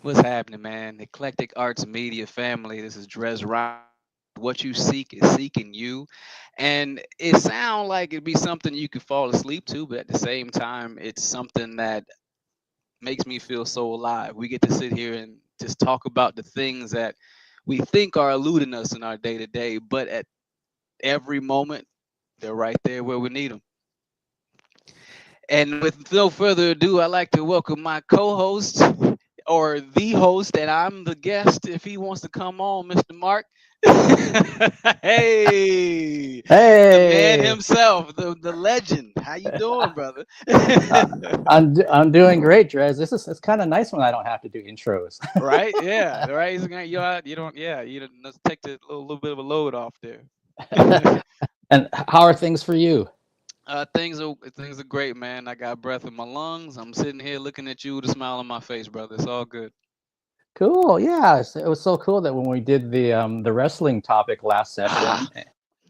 What's happening, man? Eclectic Arts Media family. This is Drez. What you seek is seeking you, and it sounds like it'd be something you could fall asleep to, but at the same time, it's something that makes me feel so alive. We get to sit here and just talk about the things that we think are eluding us in our day to day, but at every moment, they're right there where we need them. And with no further ado, I'd like to welcome my co-host or the host, and I'm the guest if he wants to come on, Mr. Mark. Hey, the man Hey, himself, the legend. How you doing, brother? uh, I'm doing great, Drez. It's kind of nice when I don't have to do intros. Right? Yeah. Right. You don't. Yeah. You don't let's take the little bit of a load off there. And how are things for you? Things are great, man. I got breath in my lungs. I'm sitting here looking at you with a smile on my face, brother. It's all good. Cool. Yeah, it was so cool that when we did the wrestling topic last Ah, session.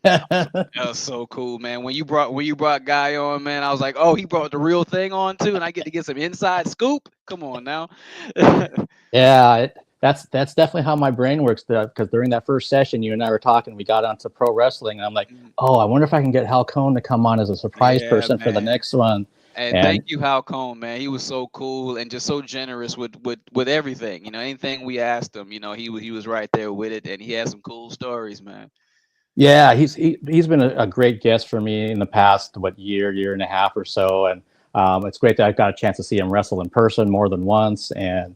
that was so cool, man. When you brought Guy on, man, I was like, oh, he brought the real thing on too, and I get to get some inside scoop. Come on now. Yeah, that's definitely how my brain works. Because during that first session, you and I were talking, we got onto pro wrestling, and I'm like, Mm, oh, I wonder if I can get Hal Cohn to come on as a surprise yeah, person for the man. next one. And thank And you, Hal Cohn, man. He was so cool and just so generous with everything. Anything we asked him, he was right there with it, and he had some cool stories, man. yeah, he's been a great guest for me in the past year and a half or so, and it's great that I've got a chance to see him wrestle in person more than once and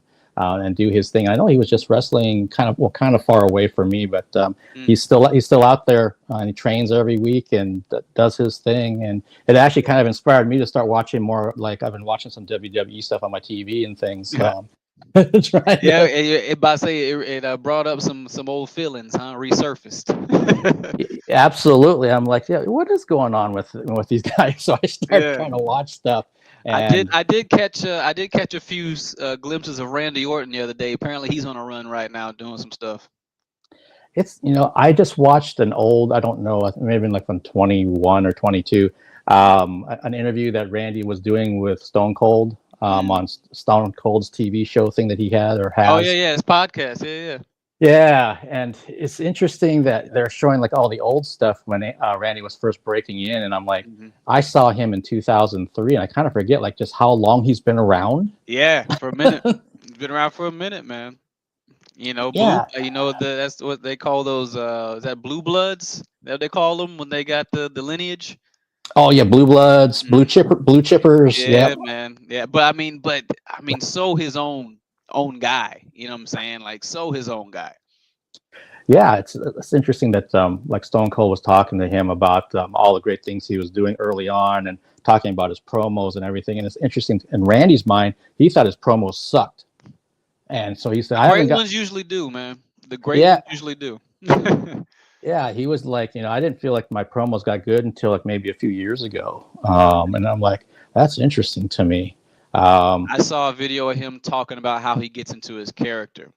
do his thing. I know he was just wrestling kind of far away from me, but Mm. he's still out there and he trains every week and does his thing, and it actually kind of inspired me to start watching more. Like I've been watching some WWE stuff on my TV and things. Trying Yeah, to about to say it brought up some old feelings, huh? Resurfaced. Absolutely. I'm like, yeah, what is going on with these guys? So I start Yeah. trying to watch stuff, I did. and I did catch a few glimpses of Randy Orton the other day. Apparently, he's on a run right now, doing some stuff. it's I just watched an old, I don't know, maybe like from 21 or 22, an interview that Randy was doing with Stone Cold Mm. on Stone Cold's TV show thing that he had or Oh yeah, has. yeah, it's podcast. Yeah, Yeah, and it's interesting that they're showing like all the old stuff when Randy was first breaking in, and I'm like, yeah. I saw him in 2003, and I kind of forget like just how long he's been around. Yeah, for a minute. It's been around for a minute, man. Blue. Yeah. That's what they call those. Is that blue bloods? That what they call them when they got the lineage. Oh yeah, blue bloods, Mm. blue chippers. Yeah, Yep. man. Yeah, but I mean, so his own guy. You know what I'm saying? Like, so his own guy. Yeah, it's interesting that like Stone Cold was talking to him about all the great things he was doing early on and talking about his promos and everything. And it's interesting in Randy's mind, he thought his promos sucked, and so he said, The "I haven't great got." ones usually do, man. The great Yeah, ones usually do. yeah. He was like, I didn't feel like my promos got good until like maybe a few years ago, and I'm like, that's interesting to me. Um, I saw a video of him talking about how he gets into his character,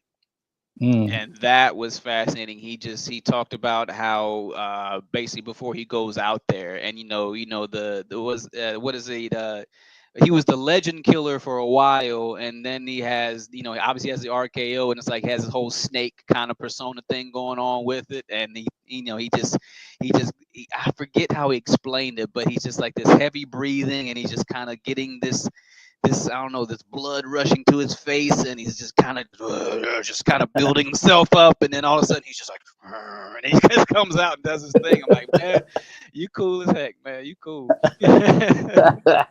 mm, and that was fascinating. He talked about how basically before he goes out there, and the was what is it? He was the legend killer for a while, and then he has obviously has the RKO, and it's like has this whole snake kind of persona thing going on with it, and I forget how he explained it, but he's just like this heavy breathing, and he's just kind of getting this I don't know this blood rushing to his face, and he's just kind of building himself up, and then all of a sudden he's just like, and he just comes out and does his thing. I'm like, man, you cool as heck, man, you cool. Yeah.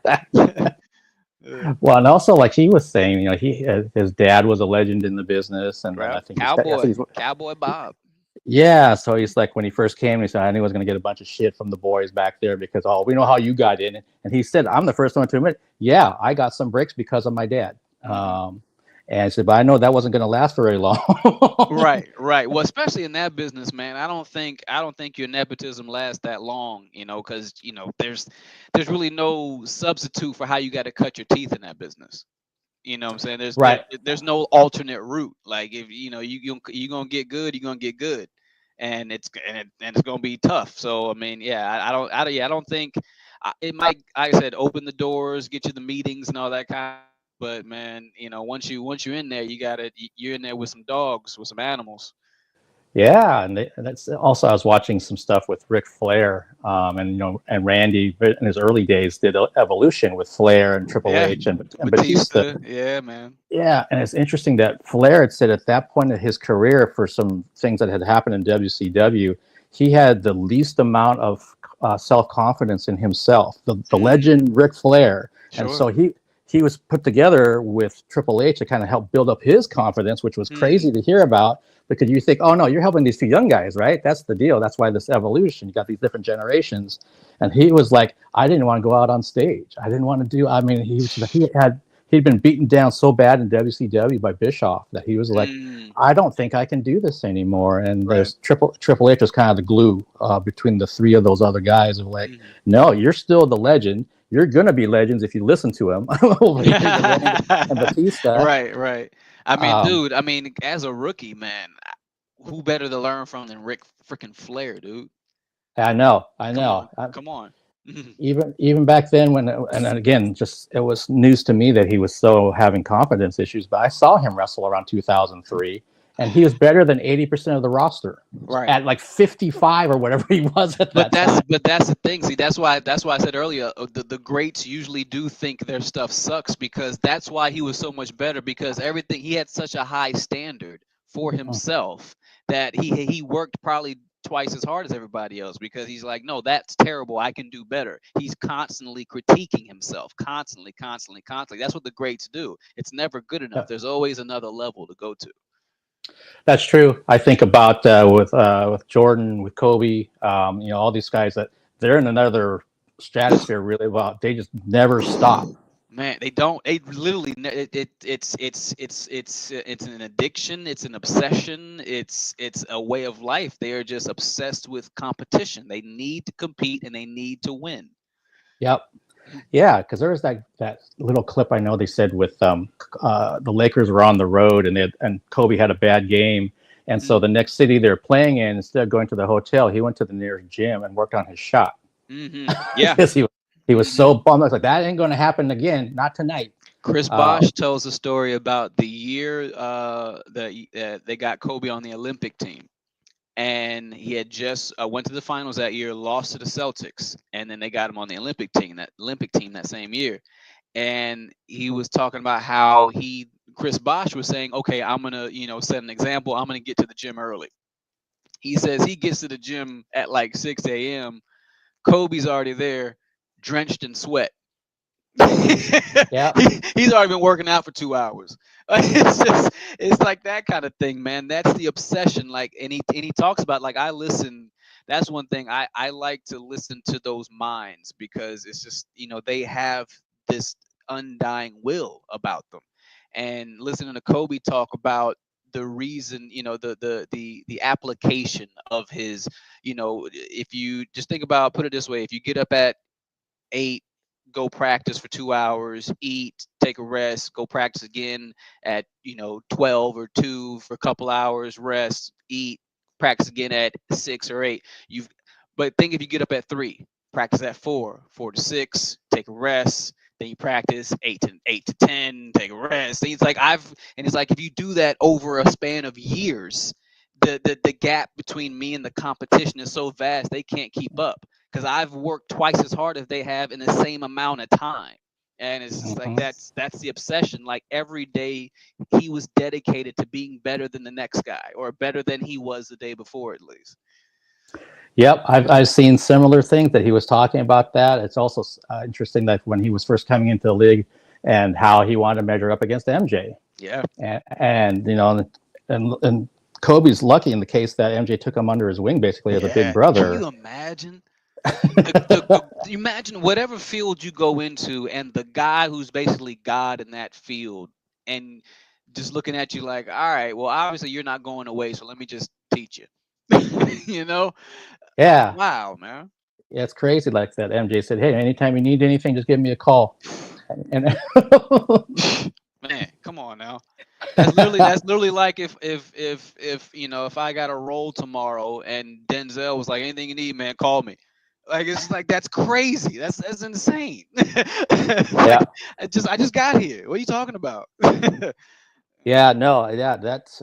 well, and also like he was saying, his dad was a legend in the business, and then I Right, think cowboy Bob. yeah, so he's like when he first came, he said I knew I was going to get a bunch of shit from the boys back there because we know how you got in, and he said I'm the first one to admit, yeah, I got some breaks because of my dad, Hmm. And I said, but I know that wasn't going to last very long. Right, right. Well, especially in that business, man. I don't think your nepotism lasts that long, because there's really no substitute for how you got to cut your teeth in that business. You know what I'm saying? Right. There's no alternate route. Like if you gonna get good, you're gonna get good, and it's gonna be tough. So I mean, yeah, I don't think it might, like I said, open the doors, get you the meetings and all that kind. But man, once you're in there, you're in there with some dogs, with some animals. Yeah, and that's also I was watching some stuff with Ric Flair, and and Randy in his early days did Evolution with Flair and Triple Yeah, H and Batista. Batista. Yeah, man. Yeah, and it's interesting that Flair had said at that point of his career, for some things that had happened in WCW, he had the least amount of self confidence in himself. The Mm, legend Ric Flair, and sure. so he was put together with Triple H to kind of help build up his confidence, which was crazy Mm, to hear about. Because you think, oh no, you're helping these two young guys, right? That's the deal. That's why this evolution. You got these different generations, and he was like, I didn't want to go out on stage. I didn't want to do. I mean, he'd been beaten down so bad in WCW by Bischoff that he was like, mm, I don't think I can do this anymore. And right. there's Triple H was kind of the glue between the three of those other guys. Of like, Mm. no, you're still the legend. You're gonna be legends if you listen to him. Over here, the Randy and Batista. Right, right. I mean, Um, dude, as a rookie, man, who better to learn from than Rick freaking Flair, dude? I Come know. on, come on. Even back then, and again, just it was news to me that he was so having confidence issues. But I saw him wrestle around 2003, and he was better than 80% of the roster Right. at like 55 or whatever he was at But that that's time. but that's the thing. See, that's why I said earlier, the greats usually do think their stuff sucks, because that's why he was so much better, because everything, he had such a high standard for himself that he worked probably twice as hard as everybody else, because he's like, no, that's terrible. I can do better. He's constantly critiquing himself, constantly, constantly, constantly. That's what the greats do. It's never good enough. There's always another level to go to. That's true. I think about with Jordan, with Kobe, all these guys that they're in another stratosphere. Really, well, they just never stop. Man, they don't. They literally. It's an addiction. It's an obsession. It's a way of life. They are just obsessed with competition. They need to compete and they need to win. Yep. Yeah, because there was that little clip I know they said with the Lakers were on the road and Kobe had a bad game, and so Mm-hmm. the next city they're playing in, instead of going to the hotel, he went to the nearest gym and worked on his shot Mm-hmm. Yeah. because he was Mm-hmm. so bummed. I was like, that ain't going to happen again, not tonight. Chris Uh, Bosch tells a story about the year that they got Kobe on the Olympic team, and he had just went to the finals that year, lost to the Celtics, and then they got him on the Olympic team that same year. And he was talking about how Chris Bosch was saying, okay, I'm gonna set an example. I'm gonna get to the gym early. He says he gets to the gym at like 6 a.m. Kobe's already there, drenched in sweat. yeah. He's already been working out for 2 hours. It's like that kind of thing, man. That's the obsession. Like, and he talks about, like, I listen. That's one thing I like to listen to, those minds, because it's just, they have this undying will about them. And listening to Kobe talk about the reason, the application of his, if you just think about, put it this way, if you get up at 8, go practice for 2 hours, eat, take a rest, go practice again at 12 or 2 for a couple hours, rest, eat, practice again at 6 or 8. You've But think, if you get up at 3, practice at 4, 4 to 6, take a rest, then you practice 8 to 10, take a rest. It's like, if you do that over a span of years, the gap between me and the competition is so vast they can't keep up, because I've worked twice as hard as they have in the same amount of time. And it's just like, Mhm. that's the obsession. Like, every day he was dedicated to being better than the next guy, or better than he was the day before, at least. Yep, I've seen similar things that he was talking about. That it's also interesting that when he was first coming into the league and how he wanted to measure up against MJ. Yeah. And and Kobe's lucky in the case that MJ took him under his wing basically as a big Yeah. Can brother. you imagine? Imagine whatever field you go into, and the guy who's basically God in that field, and just looking at you like, all right, well, obviously you're not going away, so let me just teach you. you know, Yeah, wow, man. yeah, it's crazy like that. MJ said, "Hey, anytime you need anything, just give me a call." And Man, come on now. That's literally like if if I got a role tomorrow and Denzel was like, anything you need, man, call me. Like it's like that's crazy. That's insane. yeah, Like I just got here. What are you talking about? yeah, no, yeah, that's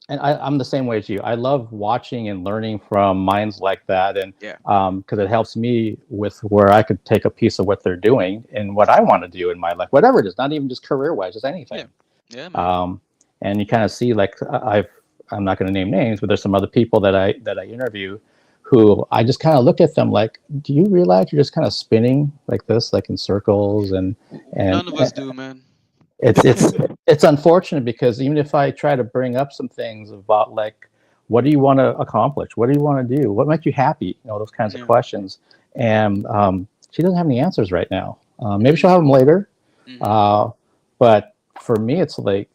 and I'm the same way as you. I love watching and learning from minds like that, and Yeah. because it helps me with where I could take a piece of what they're doing and what I want to do in my life, whatever it is, not even just career wise, just Yeah. anything. Yeah, man. Um, and you kind of see like I'm not going to name names, but there's some other people that I interview who I just kind of look at them like, do you realize you're just kind of spinning like this, like in circles, and None of us do, man. it's it's it's unfortunate because even if I try to bring up some things about like what do you want to accomplish, what do you want to do, what makes you happy, those kinds of Yeah. questions, and she doesn't have any answers right now. Maybe she'll have Mm-hmm. them later, Mm-hmm. uh, but for me, it's like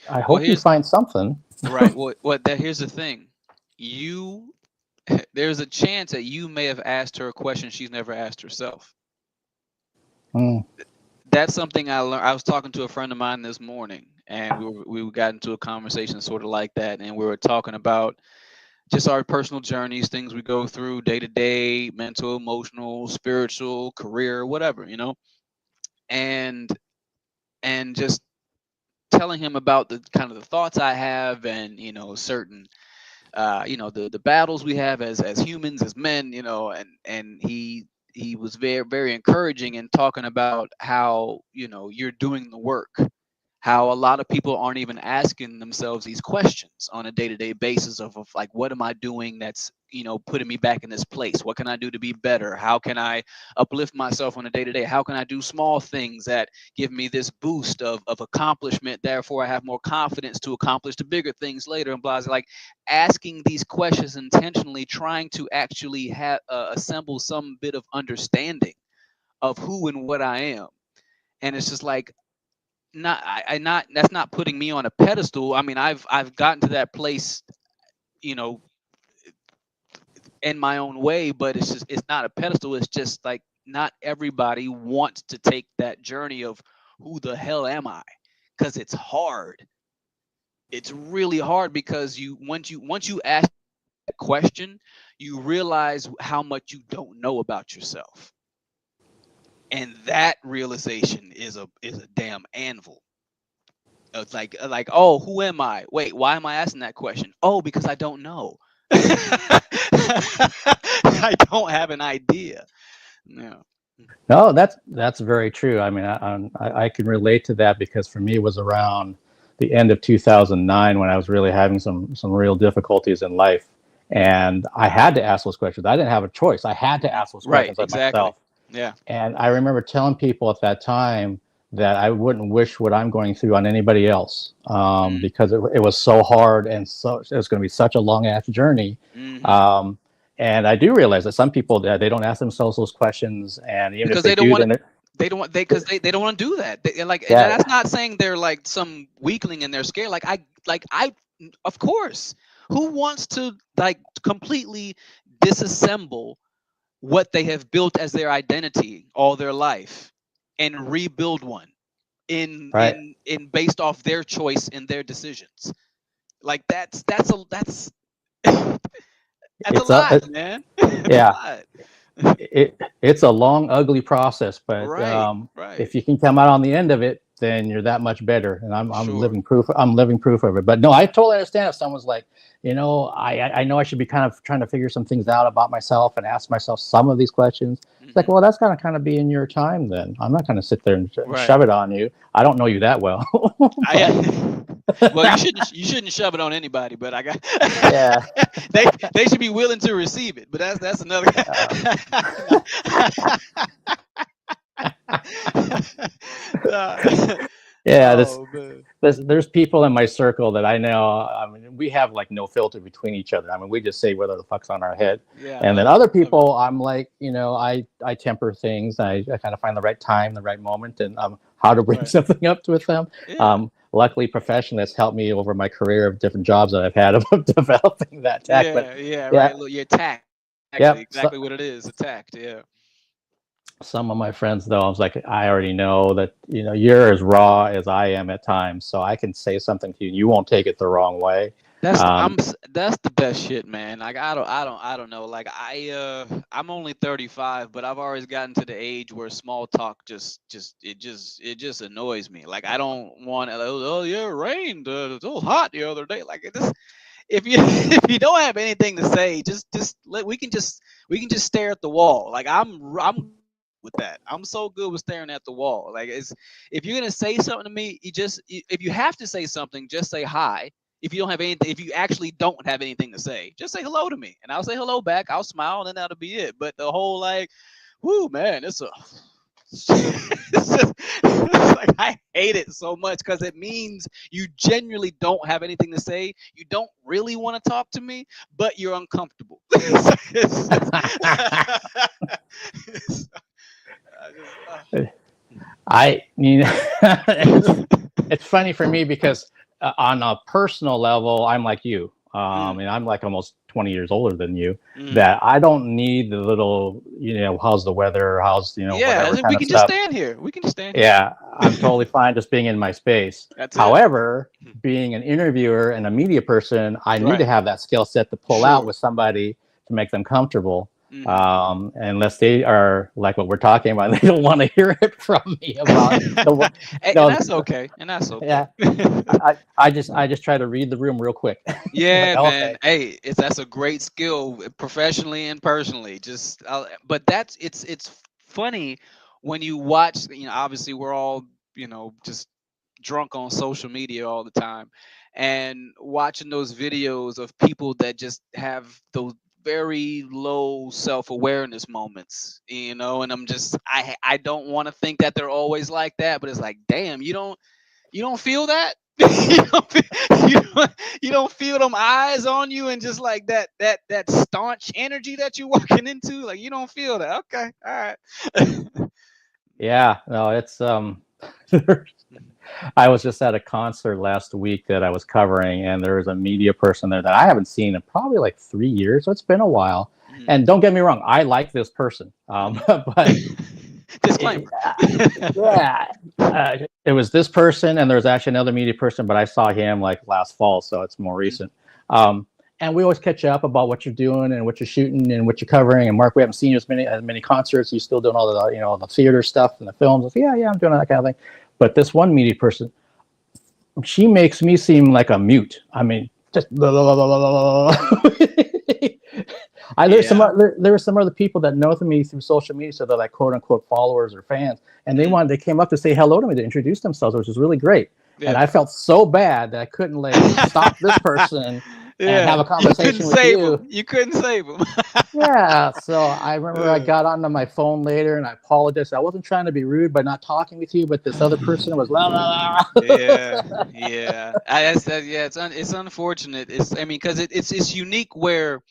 I Well, hope you here's find something. right. What that here's the thing. You there's a chance that you may have asked her a question she's never asked herself. Mm, That's something I learned. I was talking to a friend of mine this morning, and we got into a conversation sort of like that, and we were talking about just our personal journeys, things we go through day to day, mental, emotional, spiritual, career, whatever, and just telling him about the kind of the thoughts I have, and certain the battles we have as humans, as men, and he was very very encouraging in talking about how you're doing the work, how a lot of people aren't even asking themselves these questions on a day-to-day basis of like, what am I doing that's putting me back in this place? What can I do to be better? How can I uplift myself on a day-to-day? How can I do small things that give me this boost of accomplishment, therefore I have more confidence to accomplish the bigger things later, and blah, blah. Like asking these questions intentionally, trying to actually have assemble some bit of understanding of who and what I am. And it's just like, not I not that's not putting me on a pedestal. I mean, I've gotten to that place, you know, in my own way, but it's not a pedestal. It's just like not everybody wants to take that journey of who the hell am I? Because it's hard. It's really hard because you once you ask that question, you realize how much you don't know about yourself. And that realization is a damn anvil. It's like, oh, who am I? Wait, why am I asking that question? Oh, because I don't know. I don't have an idea. No. no, that's very true. I mean, I can relate to that because for me, it was around the end of 2009 when I was really having some real difficulties in life, and I had to ask those questions. I didn't have a choice. I had to ask those Right, questions of exactly. myself. Yeah. And I remember telling people at that time that I wouldn't wish what I'm going through on anybody else, Mm. because it was so hard and so it was going to be such a long ass journey. Hmm. Um, and I do realize that some people they don't ask themselves those questions, and even if Because they they don't do, want then to. They don't want they don't want to do that. And like, and yeah, that's not saying they're like some weakling and they're scared. Like I of course, who wants to like completely disassemble what they have built as their identity all their life and rebuild one in right. in in based off their choice and their decisions. Like that's that's a It's a lot, man. It's a yeah. lot. It's a long, ugly process, but Right, right. if you can come out on the end of it, then you're that much better. And I'm Sure. living proof. I'm living proof of it. But no, I totally understand if someone's like, I know I should be kind of trying to figure some things out about myself and ask myself some of these questions. It's like, Hmm. well, that's gonna kind of be in your time. Then I'm not going to sit there and Right. shove it on you. I don't know you that well, but I well, you shouldn't shove it on anybody, but I got yeah. they should be willing to receive it. But that's another. Um, Nah. yeah, this Oh man. there's people in my circle that I know. I mean, we have like no filter between each other. I mean, we just say whether the fuck's on our head. Yeah, I And then love it. other Love it. people, I'm like, I temper things. I kind of find the right time, the right moment, and how to bring Right. something up with them. Yeah. luckily professionally that's helped me over my career of different jobs that I've had of developing that tact. But Yeah, yeah, right. Look, you're attacked. Actually, yep. So, exactly what it is. Attacked. Yeah. some of my friends though, I was like, I already know that you're as raw as I am at times, so I can say something to you, and you won't take it the wrong way. Um, That's the best shit, man. Like I don't know. Like I'm only 35, but I've always gotten to the age where small talk just annoys me. Like I don't want oh yeah, it rained. It's so hot the other day. Like it just if you if you don't have anything to say, just let we can just stare at the wall. Like I'm with that. I'm so good with staring at the wall. Like it's if you're gonna say something to me, if you have to say something, just say hi. If you don't have anything, if you actually don't have anything to say, just say hello to me, and I'll say hello back. I'll smile, and then that'll be it. But the whole like, whoo man, it's a it's like I hate it so much because it means you genuinely don't have anything to say. You don't really want to talk to me, but you're uncomfortable. I just, I mean, it's funny for me because on a personal level, I'm like you. mm, And I'm like almost 20 years older than you. mm. That I don't need the little, how's the weather, how's Yeah, I whatever think kind we of can just stuff. stand here. We can just stand here. Yeah, I'm totally fine just being in my space. That's it. However, being an interviewer and a media person, I need to Right. have that skill set to pull out Sure. with somebody to make them comfortable. Hmm. Unless they are like what we're talking about, they don't want to hear it from me about the, And no, that's okay. And that's okay. yeah. I just try to read the room real quick. Like, Yeah, man. okay, Hey, that's a great skill, professionally and personally. But it's funny when you watch. Obviously, we're all just drunk on social media all the time, and watching those videos of people that just have those very low self-awareness moments. And I don't want to think that they're always like that, but it's like, damn, you don't feel that. You don't feel them eyes on you, and just like that staunch energy that you're walking into, like you don't feel that. Okay, all right. yeah, no, it's I was just at a concert last week that I was covering, and there was a media person there that I haven't seen in probably like 3 years. So it's been a while. Mhm, And don't get me wrong, I like this person, mhm. but it, Disclaimer. yeah, it was this person, and there's actually another media person, but I saw him like last fall, so it's more Mhm. recent. And we always catch up about what you're doing and what you're shooting and what you're covering. And Mark, we haven't seen you as many concerts. You still doing all the the theater stuff and the films. I said, yeah, I'm doing that kind of thing. But this one media person, she makes me seem like a mute. I mean, just blah, blah, blah, blah, blah, blah. Yeah. There were some other people that know me through social media, so they're like quote unquote followers or fans, and Mhm. they came up to say hello to me to introduce themselves, which was really great. And Yeah. I felt so bad that I couldn't like stop this person and Yeah. have a You couldn't conversation with save them. you. You couldn't save them. Yeah, so I remember I got onto my phone later and I apologized. I wasn't trying to be rude by not talking with you, but this other person was la la Yeah, la. yeah. Yeah. It's unfortunate. I mean, because it's unique where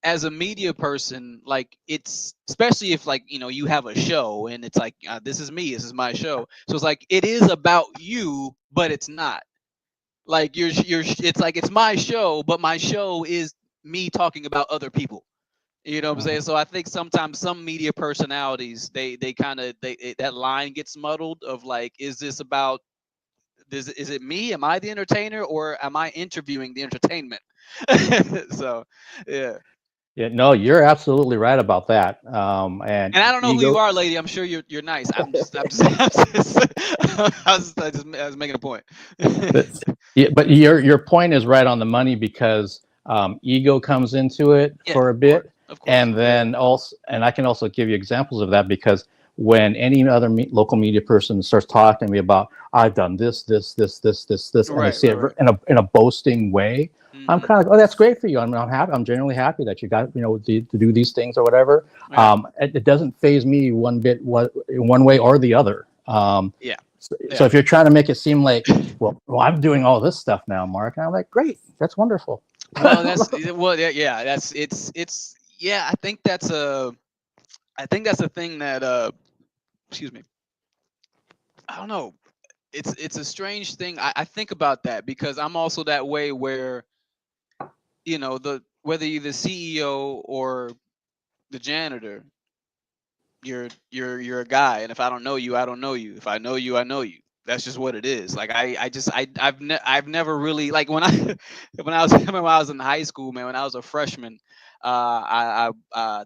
as a media person, like it's especially if like you have a show and it's like this is me, this is my show. So it's like it is about you, but it's not. Like it's like it's my show, but my show is me talking about other people. You know what I'm saying? So I think sometimes some media personalities they kind of that line gets muddled of like, is this about is it me? Am I the entertainer or am I interviewing the entertainment? So yeah. Yeah, no, you're absolutely right about that. And And I don't know who you ego. are, lady. I'm sure you're nice. I was making a point. Yeah, but your point is right on the money because ego comes into it Yeah, for a of course, bit, of course. and Yeah. then also, and I can also give you examples of that because when any other local media person starts talking to me about I've done this, and they Right, say right, it right. in a boasting way, I'm Hmm. kind of like, oh, that's great for you. I'm happy. I'm genuinely happy that you got to do these things or whatever. Right. It doesn't phase me one bit, one way or the other. Yeah. So Yeah. if you're trying to make it seem like, well, I'm doing all this stuff now, Mark, and I'm like, great, that's wonderful. Well, yeah, yeah. That's it's yeah. I think that's a thing that excuse me. I don't know. it's a strange thing. I think about that because I'm also that way where, the whether you're the CEO or the janitor, you're a guy, and if I don't know you, I don't know you. If I know you, I know you. That's just what it is. Like I've never really, like, when I when I was when I was in high school, man, when I was a freshman,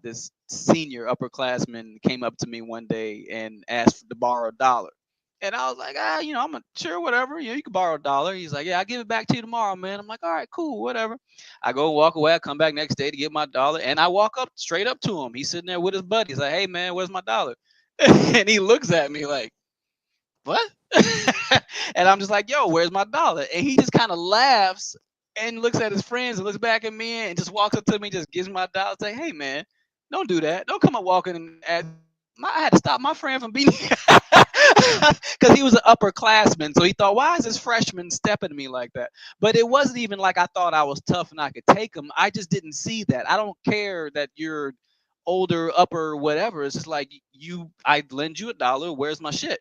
this senior upperclassman came up to me one day and asked to borrow $1. And I was like, I'm a, sure, whatever. You can borrow $1. He's like, yeah, I'll give it back to you tomorrow, man. I'm like, all right, cool, whatever. I go walk away. I come back next day to get my $1, and I walk up straight up to him. He's sitting there with his buddy. He's like, "Hey, man, where's my $1?" And he looks at me like, "What?" And I'm just like, "Yo, where's my $1?" And he just kind of laughs and looks at his friends and looks back at me and just walks up to me, just gives me my $1, say, "Hey, man, don't do that. Don't come up walking and ask." I had to stop my friend from being because he was an upperclassman, so he thought, "Why is this freshman stepping to me like that?" But it wasn't even like I thought I was tough and I could take him. I just didn't see that. I don't care that you're older, upper, whatever. It's just like, I lend you $1. Where's my shit?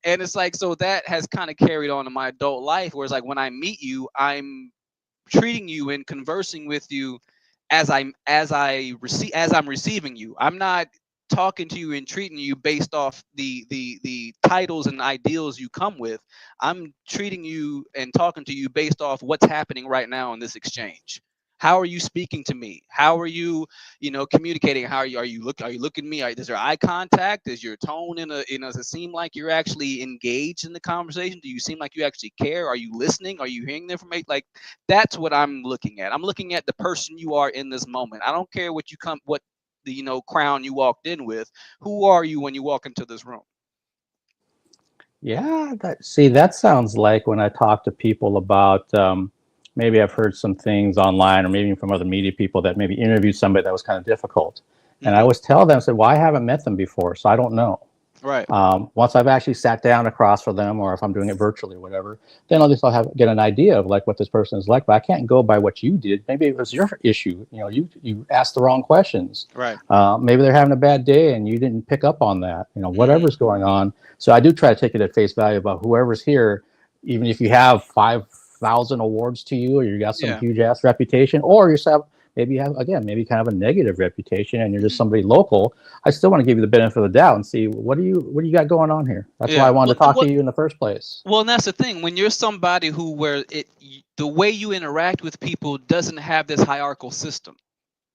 And it's like, so that has kind of carried on in my adult life. Whereas, like, when I meet you, I'm treating you and conversing with you as I'm receiving you. I'm not talking to you and treating you based off the titles and ideals you come with. I'm treating you and talking to you based off what's happening right now in this exchange. How are you speaking to me? How are you, communicating? How are you looking at me? Is there eye contact? Is your tone does it seem like you're actually engaged in the conversation? Do you seem like you actually care? Are you listening? Are you hearing the information? Like, that's what I'm looking at. I'm looking at the person you are in this moment. I don't care what the crown you walked in with. Who are you when you walk into this room? Yeah, that sounds like when I talk to people about maybe I've heard some things online or maybe from other media people that maybe interviewed somebody that was kind of difficult. And I Hmm. always tell them, I said, well, I haven't met them before, so I don't know. Right. Once I've actually sat down across for them, or if I'm doing it virtually or whatever, then at least I'll get an idea of like what this person is like. But I can't go by what you did. Maybe it was your issue. You asked the wrong questions. Right. Maybe they're having a bad day and you didn't pick up on that. Hmm. Whatever's going on. So I do try to take it at face value about whoever's here, even if you have 5,000 awards to you, or you got some Yeah. huge ass reputation, or you have maybe you have again maybe kind of a negative reputation and you're just Hmm. somebody local. I still want to give you the benefit of the doubt and see what do you got going on here. That's why I Yeah. wanted Well, to talk to you in the first place. well, and that's the thing. When you're somebody the way you interact with people doesn't have this hierarchical system.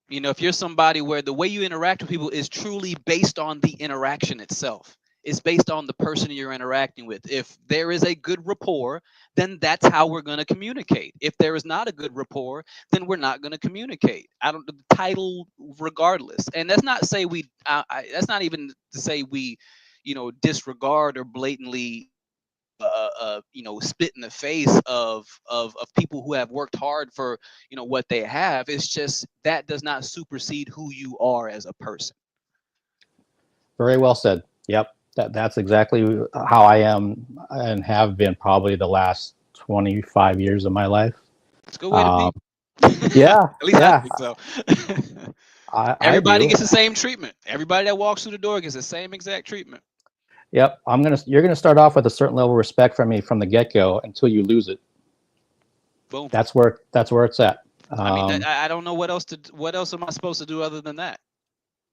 If you're somebody where the way you interact with people is truly based on the interaction itself, it's based on the person you're interacting with. If there is a good rapport, then that's how we're going to communicate. If there is not a good rapport, then we're not going to communicate. I don't, the title regardless. And that's not say we that's not even to say we, disregard or blatantly spit in the face of people who have worked hard for what they have. It's just that does not supersede who you are as a person. Very well said. Yep, that's exactly how I am and have been probably the last 25 years of my life. It's a good way to Um, be. yeah, At least I yeah, think so. I Everybody do. gets the same treatment. Everybody that walks through the door gets the same exact treatment. Yep, you're gonna start off with a certain level of respect from me from the get go until you lose it. Boom. That's where it's at. I mean, Um, I don't know what else am I supposed to do other than that?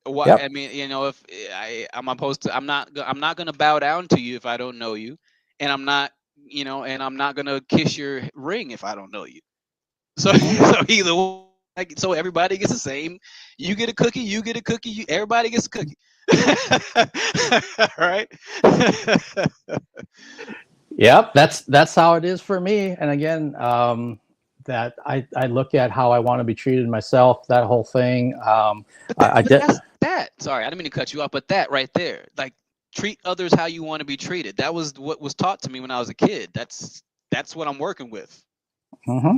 What I yep. mean, if I'm supposed to, I'm not gonna bow down to you if I don't know you, and I'm not gonna kiss your ring if I don't know you. So Hmm. so either way, so everybody gets the same. You get a cookie, you get a cookie, everybody gets a cookie. Right? Yep, that's how it is for me. And again, that I look at how I want to be treated myself. That whole thing. I But did. that's that. Sorry, I didn't mean to cut you off, but that right there, like, treat others how you want to be treated. That was what was taught to me when I was a kid. That's what I'm working with. Hmm.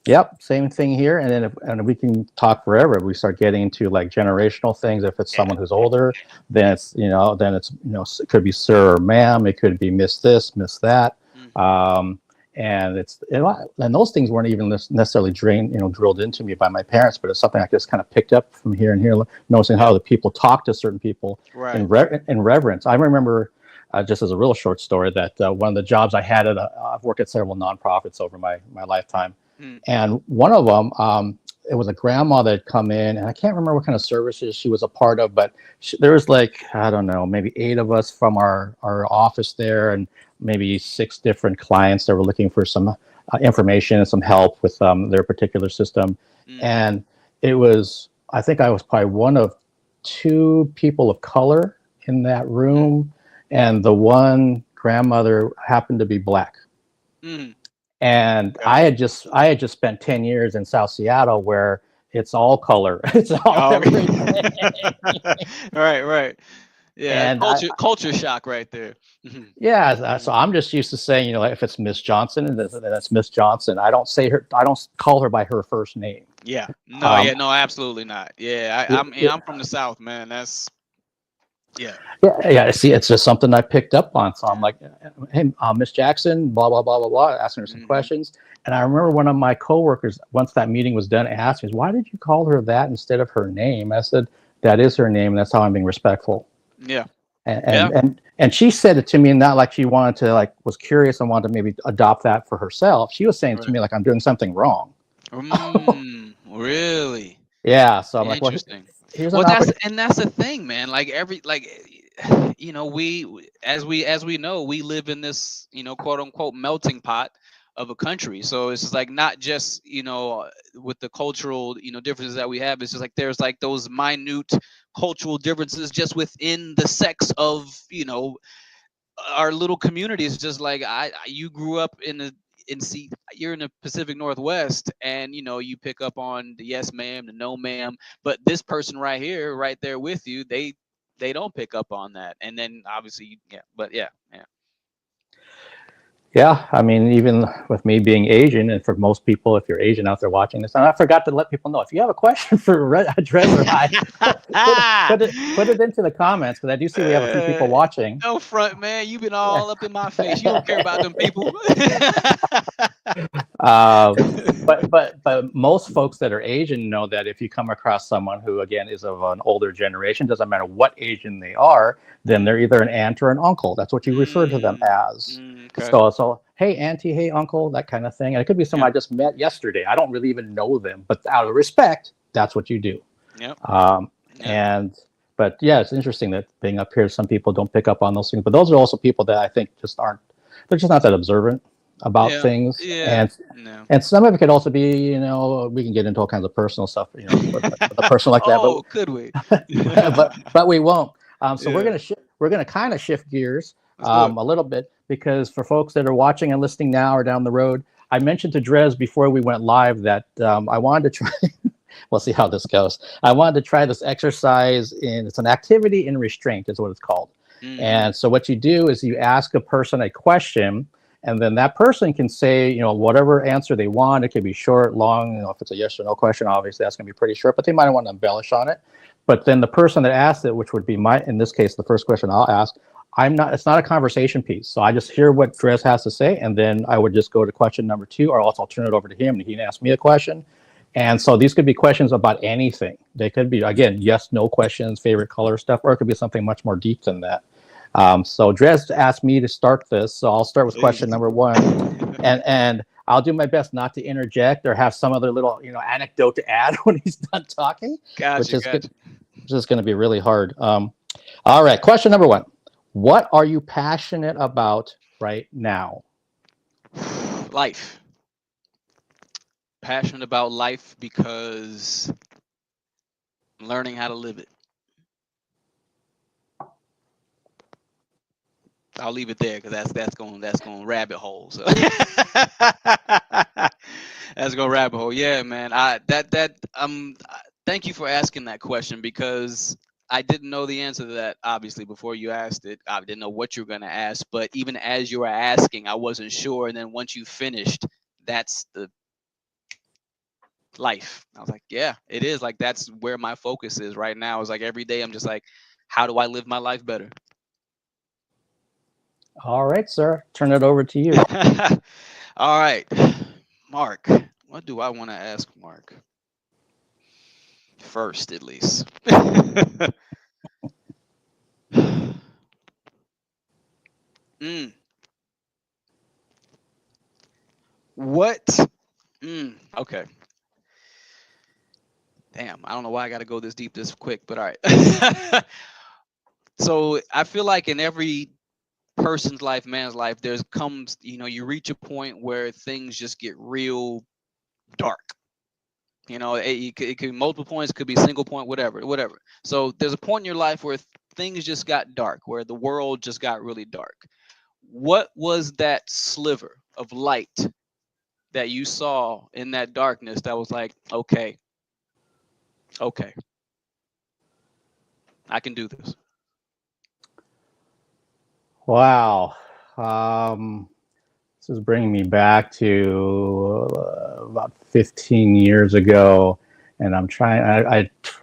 Yep, same thing here. And then and we can talk forever. If we start getting into like generational things. If it's Yeah. someone who's older, then it's it could be sir or ma'am. It could be miss this, miss that. Hmm. Um, and and those things weren't even necessarily drilled into me by my parents, but it's something I just kind of picked up from here and here, noticing how Yeah. the people talk to certain people Right. in reverence. I remember. just as a real short story, that one of the jobs I had I've worked at several nonprofits over my lifetime, Mm, and one of them, it was a grandma that had come in, and I can't remember what kind of services she was a part of, but there was like, I don't know, maybe 8 of us from our office there, and maybe 6 different clients that were looking for some information and some help with their particular system. mm, And it was, I think I was probably one of 2 people of color in that mm, room, and the one grandmother happened to be black. mm. And Okay. I had just spent 10 years in South Seattle, where it's all color, it's all Oh, everything. right, right. Yeah, And culture shock right there. Mhm, yeah, so mhm. I'm just used to saying, if it's Miss Johnson, and that's Miss Johnson. I don't say her, I don't call her by her first name. Yeah. No, yeah, Um, no, absolutely not. Yeah, yeah, I'm from the South, man. That's yeah. yeah. See, it's just something I picked up on. So I'm Yeah. like, hey, Miss Jackson, blah blah blah blah blah, asking her some Hmm. questions. And I remember one of my coworkers, once that meeting was done, asked me, "Why did you call her that instead of her name?" I said, "That is her name. And that's how I'm being respectful." Yeah. And Yeah. she said it to me, not like she wanted to, like, was curious and wanted to maybe adopt that for herself. She was saying to Right. me like I'm doing something wrong. Really Yeah. So I'm like, well, interesting. here's an Well, opportunity. that's the thing, man. Like we as we know, we live in this, quote unquote melting pot of a country. So it's just like not just, with the cultural, differences that we have. It's just like there's like those minute cultural differences just within the sex of, our little communities. Just like you grew up see, you're in the Pacific Northwest, and you pick up on the yes ma'am, the no ma'am, but this person right here, right there with you, they don't pick up on that. And then obviously, yeah, but yeah, yeah. Yeah, I mean, even with me being Asian, and for most people, if you're Asian out there watching this, and I forgot to let people know, if you have a question for Drez or I, put it into the comments, because I do see we have a few people Uh, watching. no front, man. You've been Yeah. all up in my face. You don't care about them people. Uh, but most folks that are Asian know that if you come across someone who, again, is of an older generation, doesn't matter what Asian they are, then Mm, they're either an aunt or an uncle. That's what you refer to them mm, as. okay. So hey auntie, hey uncle, that kind of thing. And it could be Yeah. someone I just met yesterday. I don't really even know them, but out of respect, that's what you do. Yep. Um, Yep. and but yeah, it's interesting that being up here, some people don't pick up on those things. But those are also people that I think just aren't. They're just not that observant about Yeah. things. Yeah. And No. some of it could also be, we can get into all kinds of personal stuff, with a person like that. Oh, could we? But we won't. So Yeah. we're gonna kind of shift gears Let's do it. a little bit, because for folks that are watching and listening now or down the road, I mentioned to Drez before we went live that I wanted to try. We'll see how this goes. I wanted to try this exercise it's an activity in restraint, is what it's called. Hmm. And so what you do is you ask a person a question, and then that person can say, whatever answer they want. It could be short, long. If it's a yes or no question, obviously that's going to be pretty short, but they might want to embellish on it. But then the person that asked it, which would be in this case, the first question I'll ask, it's not a conversation piece. So I just hear what Drez has to say, and then I would just go to question number 2, or else I'll turn it over to him and he can ask me a question. And so these could be questions about anything. They could be, again, yes, no questions, favorite color stuff, or it could be something much more deep than that. So Drez asked me to start this. So I'll start with question Please. number 1. And I'll do my best not to interject or have some other little, anecdote to add when he's done talking, which Gotcha. is good, Gotcha. which is going to be really hard. All right, question number 1. What are you passionate about right now? Life. Passionate about life because I'm learning how to live it. I'll leave it there because that's going rabbit hole. So that's going rabbit hole. Yeah, man. Thank you for asking that question, because I didn't know the answer to that obviously before you asked it. I didn't know what you were gonna ask, but even as you were asking, I wasn't sure. And then once you finished, that's the life. I was like, yeah, it is. Like that's where my focus is right now. It's like every day I'm just like, how do I live my life better? All right, sir. Turn it over to you. All right, Mark. What do I want to ask Mark first, at least? Mm. What? Okay. Damn. I don't know why I got to go this deep this quick, but all right. So I feel like in every person's life, man's life, there's comes, you reach a point where things just get real dark. It could be multiple points, it could be single point, whatever, whatever. So there's a point in your life where things just got dark, where the world just got really dark. What was that sliver of light that you saw in that darkness that was like, okay, okay, I can do this? Wow. Um, this is bringing me back to about 15 years ago. And I'm trying,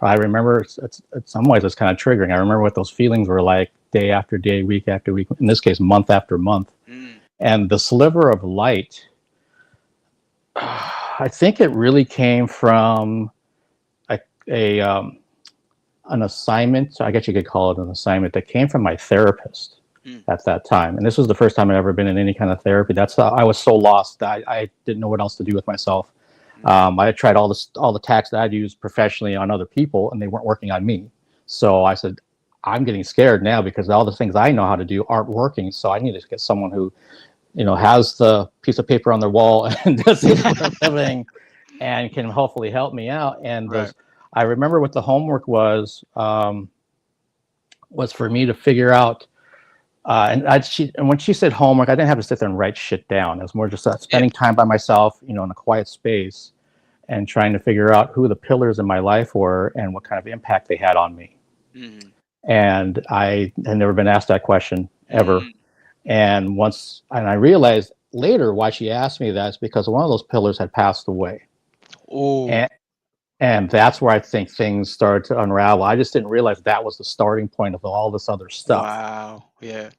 I remember it's some ways it's kind of triggering. I remember what those feelings were like day after day, week after week, in this case, month after month. Mm, And the sliver of light, I think it really came from a, a an assignment. I guess you could call it an assignment that came from my therapist mm, at that time. And this was the first time I'd ever been in any kind of therapy. That's I was so lost that I didn't know what else to do with myself. mm, I had tried all the tactics that I'd used professionally on other people, and they weren't working on me. So I said, I'm getting scared now because all the things I know how to do aren't working. So I need to get someone who, has the piece of paper on their wall and does it for a living and can hopefully help me out. And right. I remember what the homework was for me to figure out. And when she said homework, I didn't have to sit there and write shit down. It was more just Yeah. spending time by myself, in a quiet space, and trying to figure out who the pillars in my life were and what kind of impact they had on me. Mm, And I had never been asked that question ever. mm. And I realized later why she asked me that is because one of those pillars had passed away. Oh, And and that's where I think things started to unravel. I just didn't realize that was the starting point of all this other stuff. wow. Yeah.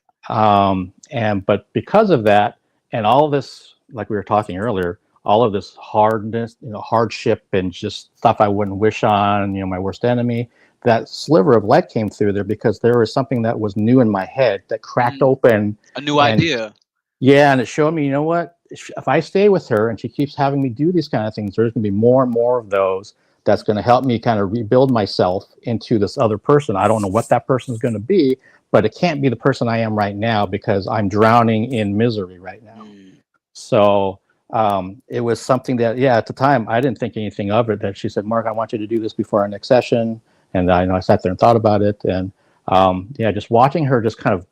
And but because of that, and all of this, like we were talking earlier, all of this hardness, hardship, and just stuff I wouldn't wish on, my worst enemy. That sliver of light came through there because there was something that was new in my head that cracked Mm. open, A new and idea. yeah, and it showed me, what? If I stay with her and she keeps having me do these kind of things, there's going to be more and more of those. That's going to help me kind of rebuild myself into this other person. I don't know what that person is going to be, but it can't be the person I am right now because I'm drowning in misery right now. Mm, So it was something that, yeah, at the time I didn't think anything of it. That she said, "Mark, I want you to do this before our next session," and I sat there and thought about it, and yeah, just watching her just kind of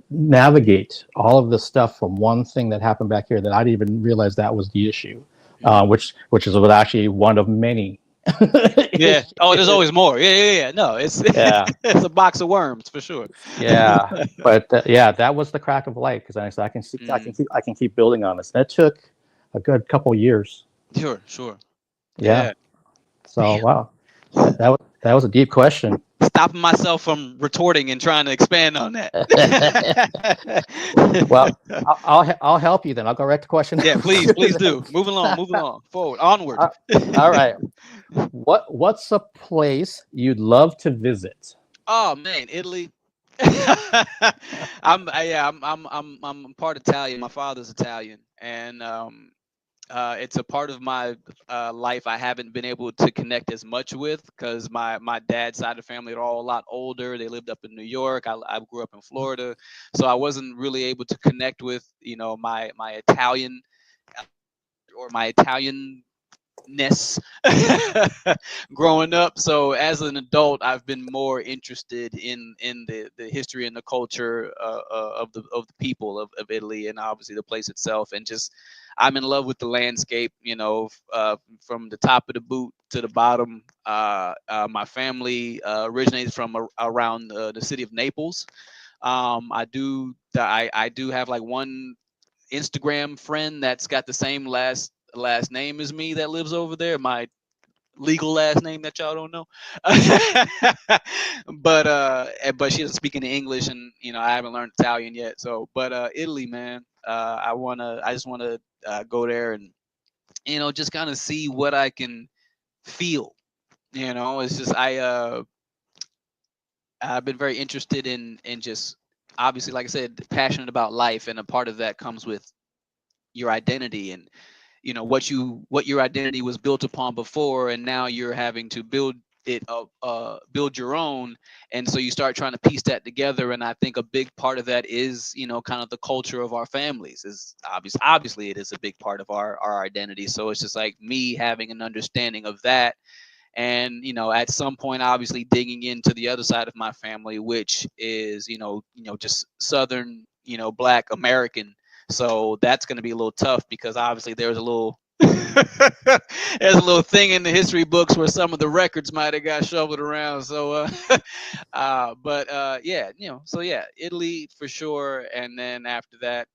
navigate all of this stuff from one thing that happened back here that I didn't even realize that was the issue, mm. which is actually one of many Yeah. Oh, there's issues. always more. Yeah, yeah, yeah. No, it's Yeah, it's a box of worms for sure. yeah, but yeah, that was the crack of light because I said Mm, I can keep building on this. That took a good couple years. sure, sure. Yeah. Yeah. So Damn. wow, that was a deep question. Stopping myself from retorting and trying to expand on that. Well, I'll help you then. I'll go right to question Yeah, number please, two. please do. Moving along, forward, onward. Uh, all right. What's a place you'd love to visit? Oh man, Italy. Yeah, I'm part Italian. My father's Italian, and it's a part of my life I haven't been able to connect as much with because my dad's side of the family are all a lot older. They lived up in New York. I grew up in Florida, so I wasn't really able to connect with my Italian or my Italian ness growing up. So as an adult, I've been more interested in the history and the culture of the people of Italy, and obviously the place itself, and just I'm in love with the landscape. From the top of the boot to the bottom. My family originates from around the city of Naples. I do have like one Instagram friend that's got the same last name as me that lives over there. My legal last name that y'all don't know. But she doesn't speak any English, and I haven't learned Italian yet. So but Italy, man, I just wanna go there and just kind of see what I can feel. It's just I've been very interested in just obviously, like I said, passionate about life, and a part of that comes with your identity, and what your identity was built upon before, and now you're having to build it up, build your own. And so you start trying to piece that together, and I think a big part of that is, kind of the culture of our families is obviously it is a big part of our identity. So it's just like me having an understanding of that, and at some point obviously digging into the other side of my family, which is just southern, black American. So that's going to be a little tough, because obviously there's a little there's a little thing in the history books where some of the records might have got shoveled around. So but yeah, so yeah, Italy for sure. And then after that,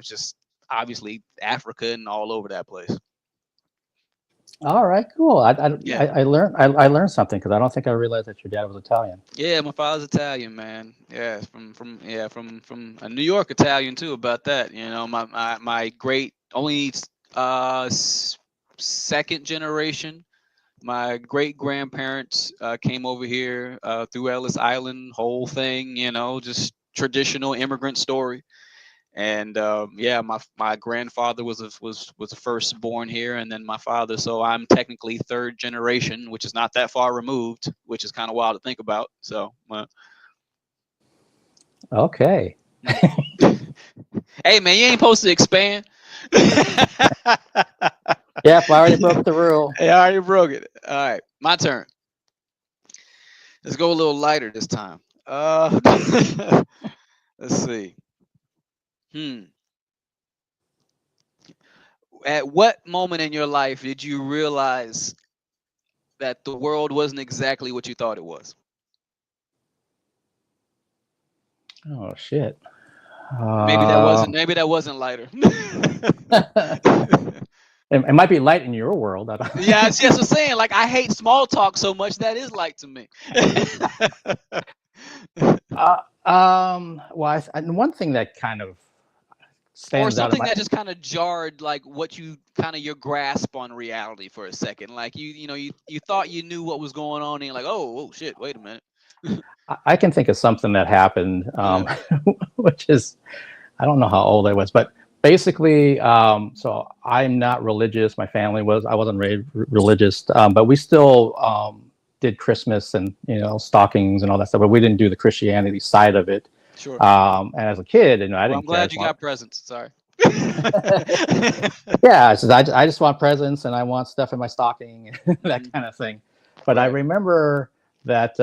just obviously Africa and all over that place. All right, cool. Yeah. I learned something because I don't think I realized that your dad was Italian. Yeah, my father's Italian, man. Yeah, from a New York Italian too. About that, my great only second generation. My great grandparents came over here through Ellis Island, whole thing, just traditional immigrant story. And yeah, my grandfather was the first born here, and then my father. So I'm technically third generation, which is not that far removed, which is kind of wild to think about. So, Okay. hey man, you ain't supposed to expand. Yep, I already broke the rule. Hey, I already broke it. All right, my turn. Let's go a little lighter this time. Let's see. Hmm. At what moment in your life did you realize that the world wasn't exactly what you thought it was? Oh shit. Maybe that Uh, wasn't. Maybe that wasn't lighter. it might be light in your world. I don't. Yeah, it's just a saying. Like I hate small talk so much that is light to me. Well, and one thing that kind of Or stands out in something my. that just kind of jarred, like what you kind of your grasp on reality for a second. Like you thought you knew what was going on, and you're like, oh shit, wait a minute. I can think of something that happened, Yeah. which is I don't know how old I was, but basically, so I'm not religious. My family was. I wasn't raised religious, but we still did Christmas and stockings and all that stuff. But we didn't do the Christianity side of it. Sure. And as a kid, I Well, I'm didn't care. I glad just you want, got presents. Sorry. yeah, I just want presents and I want stuff in my stocking, that Mhm. kind of thing. But I Right. remember that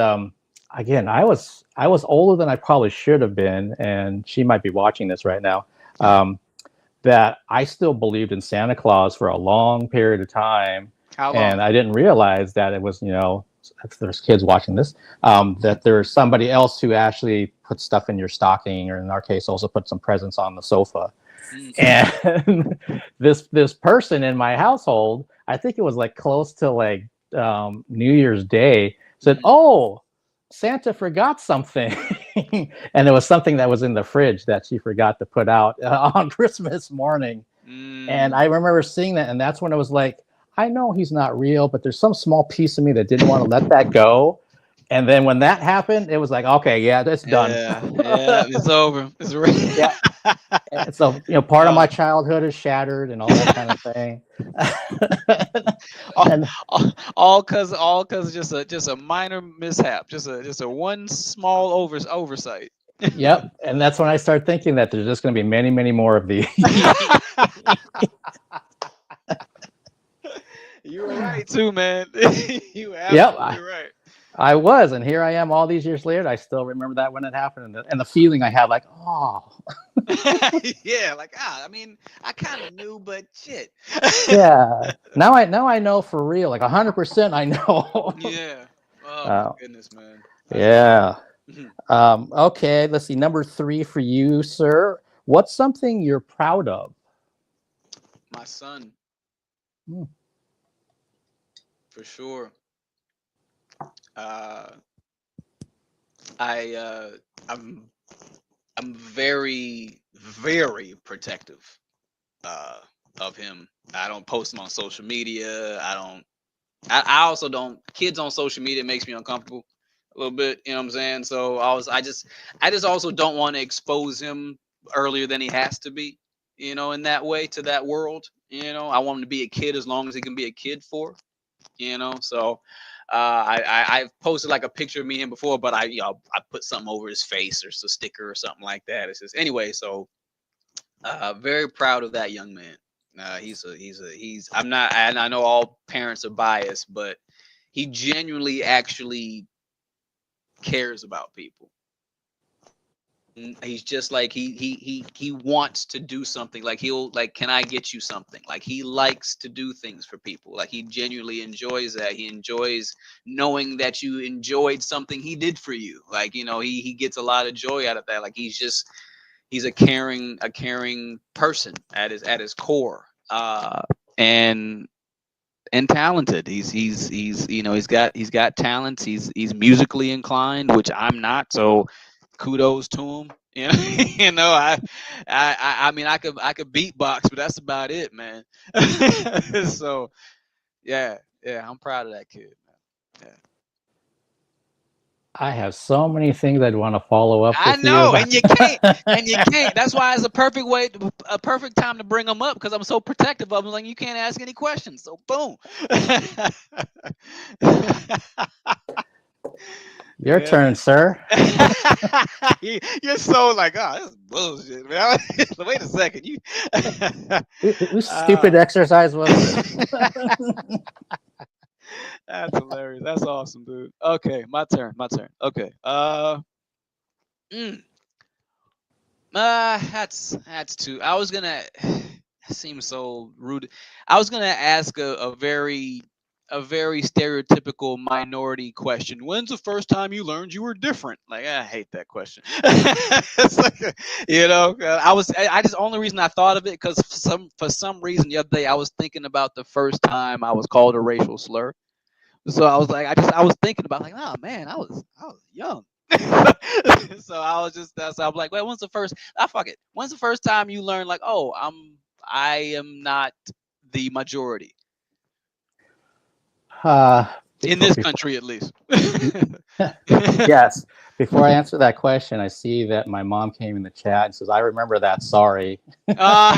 again, I was older than I probably should have been, and she might be watching this right now. Um, that I still believed in Santa Claus for a long period of time, How and long? I didn't realize that it was if there's kids watching this, that there's somebody else who actually puts stuff in your stocking, or in our case, also put some presents on the sofa. Mm. And this person in my household, I think it was like close to like New Year's Day, said, Mm. "Oh, Santa forgot something." And it was something that was in the fridge that she forgot to put out on Christmas morning. And I Mm. remember seeing that, and that's when I was like, I know he's not real, but there's some small piece of me that didn't want to let that go. And then when that happened, it was like, okay, yeah, that's done. Yeah. Yeah. It's over. It's Yeah. And so, part of uh, my childhood is shattered and all that kind of thing. all, And all cause just a minor mishap, just a one small oversight. yep. And that's when I start thinking that there's just going to be many, many more of these. You were right too, man. You were Yep. absolutely right. I was. And here I am all these years later. I still remember that when it happened, and the feeling I had like, oh, Yeah, like I mean, I kind of knew, but shit. yeah. Now I know for real, like 100% I know. Yeah. Oh my uh, goodness, man. That's wild. yeah. Okay, let's see. Number 3 for you, sir. What's something you're proud of? My son, Hmm. for sure. Uh, I I'm very very protective uh of him. I don't post him on social media. I don't. I also don't. Kids on social media makes me uncomfortable. a little bit. You know what I'm saying? So I just also don't want to expose him earlier than he has to be. You know, in that way to that world. You know, I want him to be a kid as long as he can be a kid for. You know, so I've posted like a picture of me and him before, but I put something over his face or a sticker or something like that. It's just anyway. So very proud of that young man. He's I'm not, and I know all parents are biased, but he genuinely actually cares about people. He's just like he wants to do something. Like he'll like, can I get you something? Like he likes to do things for people. Like he genuinely enjoys that. He enjoys knowing that you enjoyed something he did for you. Like, you know, he gets a lot of joy out of that. Like he's a caring person at his core. And talented. He's you know, he's got talents. He's musically inclined, which I'm not. So kudos to him. You know, you know, I mean, I could beatbox, but that's about it, man. So yeah, I'm proud of that kid, man. Yeah. I have so many things I'd want to follow up I with you know, about. and you can't. That's why it's a perfect time to bring them up because I'm so protective of them. Like you can't ask any questions. So boom. Your Yeah. turn, sir. You're so like, oh, this is bullshit, man. Wait a second, you. Whose uh, stupid exercise was this? that's hilarious. That's awesome, dude. Okay, my turn. My turn. Okay. Mm, that's too. I was gonna. That seems so rude. I was gonna ask a very stereotypical minority question. When's the first time you learned you were different? Like I hate that question. It's like, you know, I just only reason I thought of it because for some reason the other day I was thinking about the first time I was called a racial slur. So I was like, I was thinking about like, oh man, I was young. So I was just that's I'm like, well, when's the first? Ah, fuck it. When's the first time you learned like, oh, I am not the majority Uh, in this country, at least. yes. Before I answer that question, I see that my mom came in the chat and says, "I remember that. Sorry." Uh,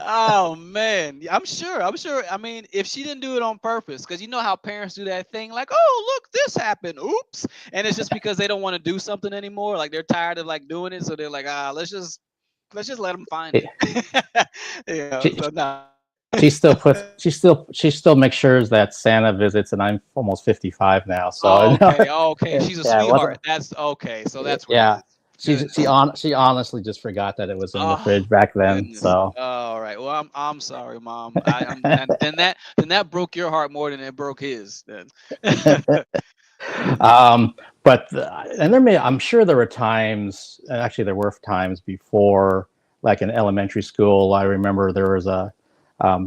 oh man, I'm sure. I'm sure. I mean, if she didn't do it on purpose, because you know how parents do that thing, like, "Oh, look, this happened. Oops," and it's just because they don't want to do something anymore. Like they're tired of like doing it, so they're like, let's just let them find it. Yeah. She, So no. she still makes sure that Santa visits, and I'm almost 55 now, so Okay. Okay. She's a yeah, it sweetheart. wasn't. That's okay. So that's what it Yeah, is. Goodness. she honestly just forgot that it was in the Oh fridge back then. goodness. So, All right. Well, I'm sorry, Mom. Then that broke your heart more than it broke his. Then. um, but and I'm sure there were times. Actually, there were times before, like in elementary school. I remember there was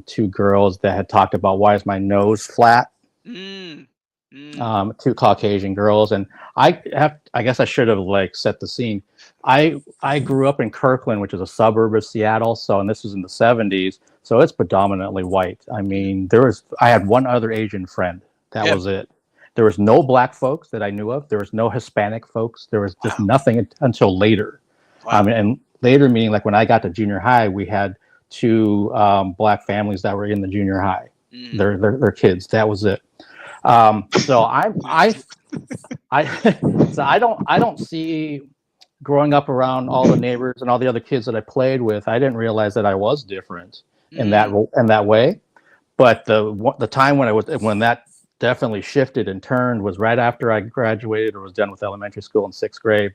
two girls that had talked about why is my nose flat. Mm, mm, Two Caucasian girls, and I guess I should have like set the scene. I grew up in Kirkland, which is a suburb of Seattle. So, and this was in the '70s, so it's predominantly white. I mean, I had one other Asian friend. That yeah. was it. There was no black folks that I knew of. There was no Hispanic folks. There was just Wow. nothing until later. Wow. And later meaning like when I got to junior high, we had two black families that were in the junior high. Mm. Their kids. That was it. So I so I don't see growing up around all the neighbors and all the other kids that I played with. I didn't realize that I was different Mm. in that way. But the time when that definitely shifted and turned was right after I graduated or was done with elementary school in sixth grade.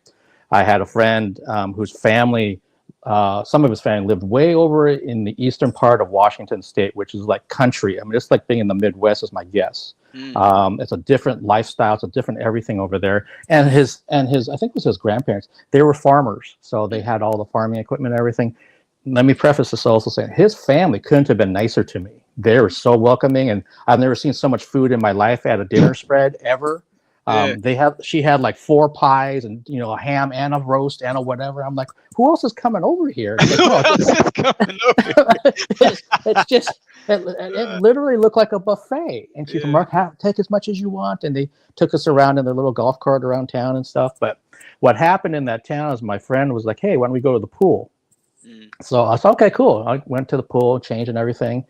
I had a friend whose family, some of his family lived way over in the eastern part of Washington State, which is like country. I mean, it's like being in the Midwest is my guess. Mm. It's a different lifestyle. It's a different everything over there. And his I think it was his grandparents. They were farmers, so they had all the farming equipment and everything. Let me preface this also saying his family couldn't have been nicer to me. They were so welcoming, and I've never seen so much food in my life at a dinner spread ever. Yeah. She had like 4 pies and a ham and a roast and a whatever. I'm like, who else is coming over here? Like, Who no, else is coming over? it's just it literally looked like a buffet. And she's like, Yeah. Mark, take as much as you want. And they took us around in their little golf cart around town and stuff. But what happened in that town is my friend was like, hey, why don't we go to the pool? Mm. So I said, okay, cool. I went to the pool, changed and everything.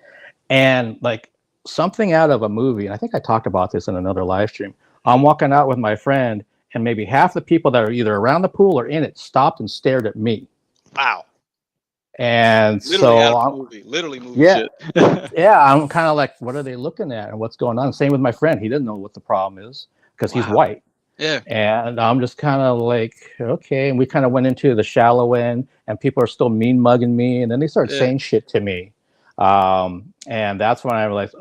And like something out of a movie, and I think I talked about this in another live stream. I'm Mm. walking out with my friend, and maybe half the people that are either around the pool or in it stopped and stared at me. Wow. And Literally out so, of the movie. Literally movie yeah, shit. yeah, I'm kind of like, what are they looking at and what's going on? Same with my friend. He didn't know what the problem is because he's Wow. white. Yeah. And I'm just kind of like, okay. And we kind of went into the shallow end, and people are still mean mugging me. And then they start Yeah. saying shit to me. And that's when I realized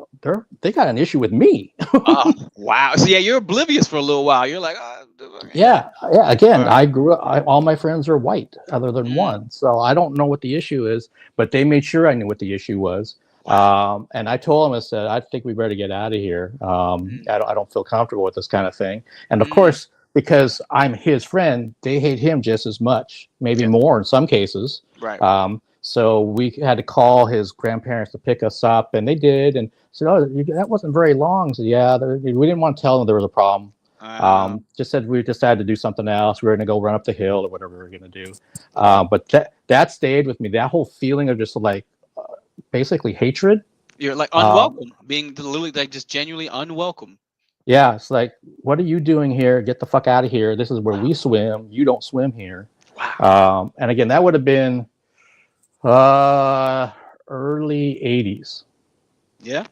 they got an issue with me. Oh, wow. So yeah, you're oblivious for a little while. You're like, oh, yeah. Yeah, yeah. All Again, right. I grew up. All my friends are white, other than Mm. one. So I don't know what the issue is, but they made sure I knew what the issue was. Wow. And I told them, I said, I think we better get out of here. Mm. I don't feel comfortable with this kind of thing. And of Mm. course, because I'm his friend, they hate him just as much, maybe Yeah. more in some cases. Right. So we had to call his grandparents to pick us up, and they did. And said, "Oh, that wasn't very long." I said, "Yeah, we didn't want to tell them there was a problem." Uh, Just said we decided to do something else. We were going to go run up the hill or whatever we were going to do. But that stayed with me. That whole feeling of just like basically hatred. you're like Um, unwelcome, being literally like just genuinely unwelcome. yeah, it's like, what are you doing here? Get the fuck out of here. This is where Wow. we swim. You don't swim here. Wow. And again, that would have been uh, early 80s. Yeah.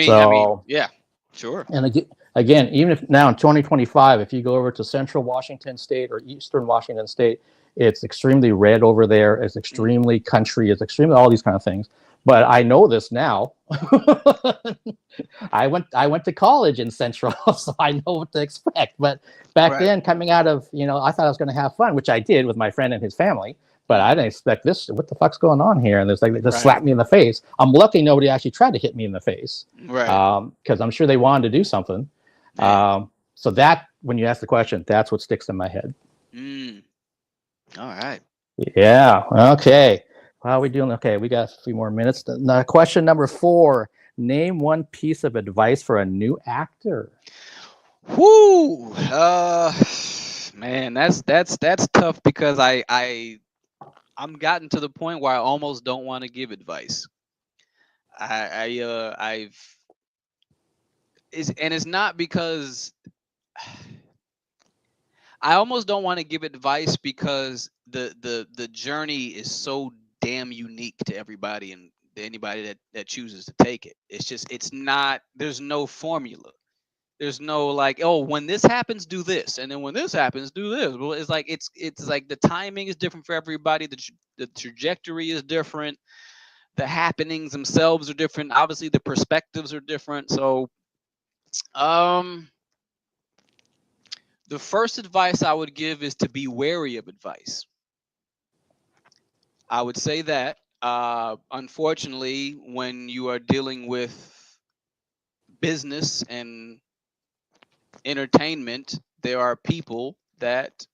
So, Yeah. Sure. and again, even if now in 2025, if you go over to central Washington state or eastern Washington state, it's extremely red over there. It's Mm. extremely country. It's extremely all these kind of things. But I know this now. I went to college in Central, so I know what to expect. But back Right. then, coming out of I thought I was going to have fun, which I did with my friend and his family. But I Mm. didn't expect this. What the fuck's going on here? And there's like they just Right. slapped me in the face. I'm lucky nobody actually tried to hit me in the face, Right. because I'm sure they wanted to do something. Man. So that when you ask the question, that's what sticks in my head. Mm. All right. Yeah. Okay. How are we doing? Okay, we got a few more minutes. Now, question number 4. Name one piece of advice for a new actor. Whoo. Man, that's tough because I'm gotten to the point where I almost don't want to give advice. I've it's not because I almost don't want to give advice because the journey is so damn unique to everybody and to anybody that chooses to take it. It's just it's not there's no formula. There's no like, oh, when this happens, do this, and then when this happens, do this. Well, it's like the timing is different for everybody. The trajectory is different. The happenings themselves are different. Obviously, the perspectives are different. So, um, the first advice I would give is to be wary of advice. I would say that. Unfortunately, when you are dealing with business and entertainment, there are people that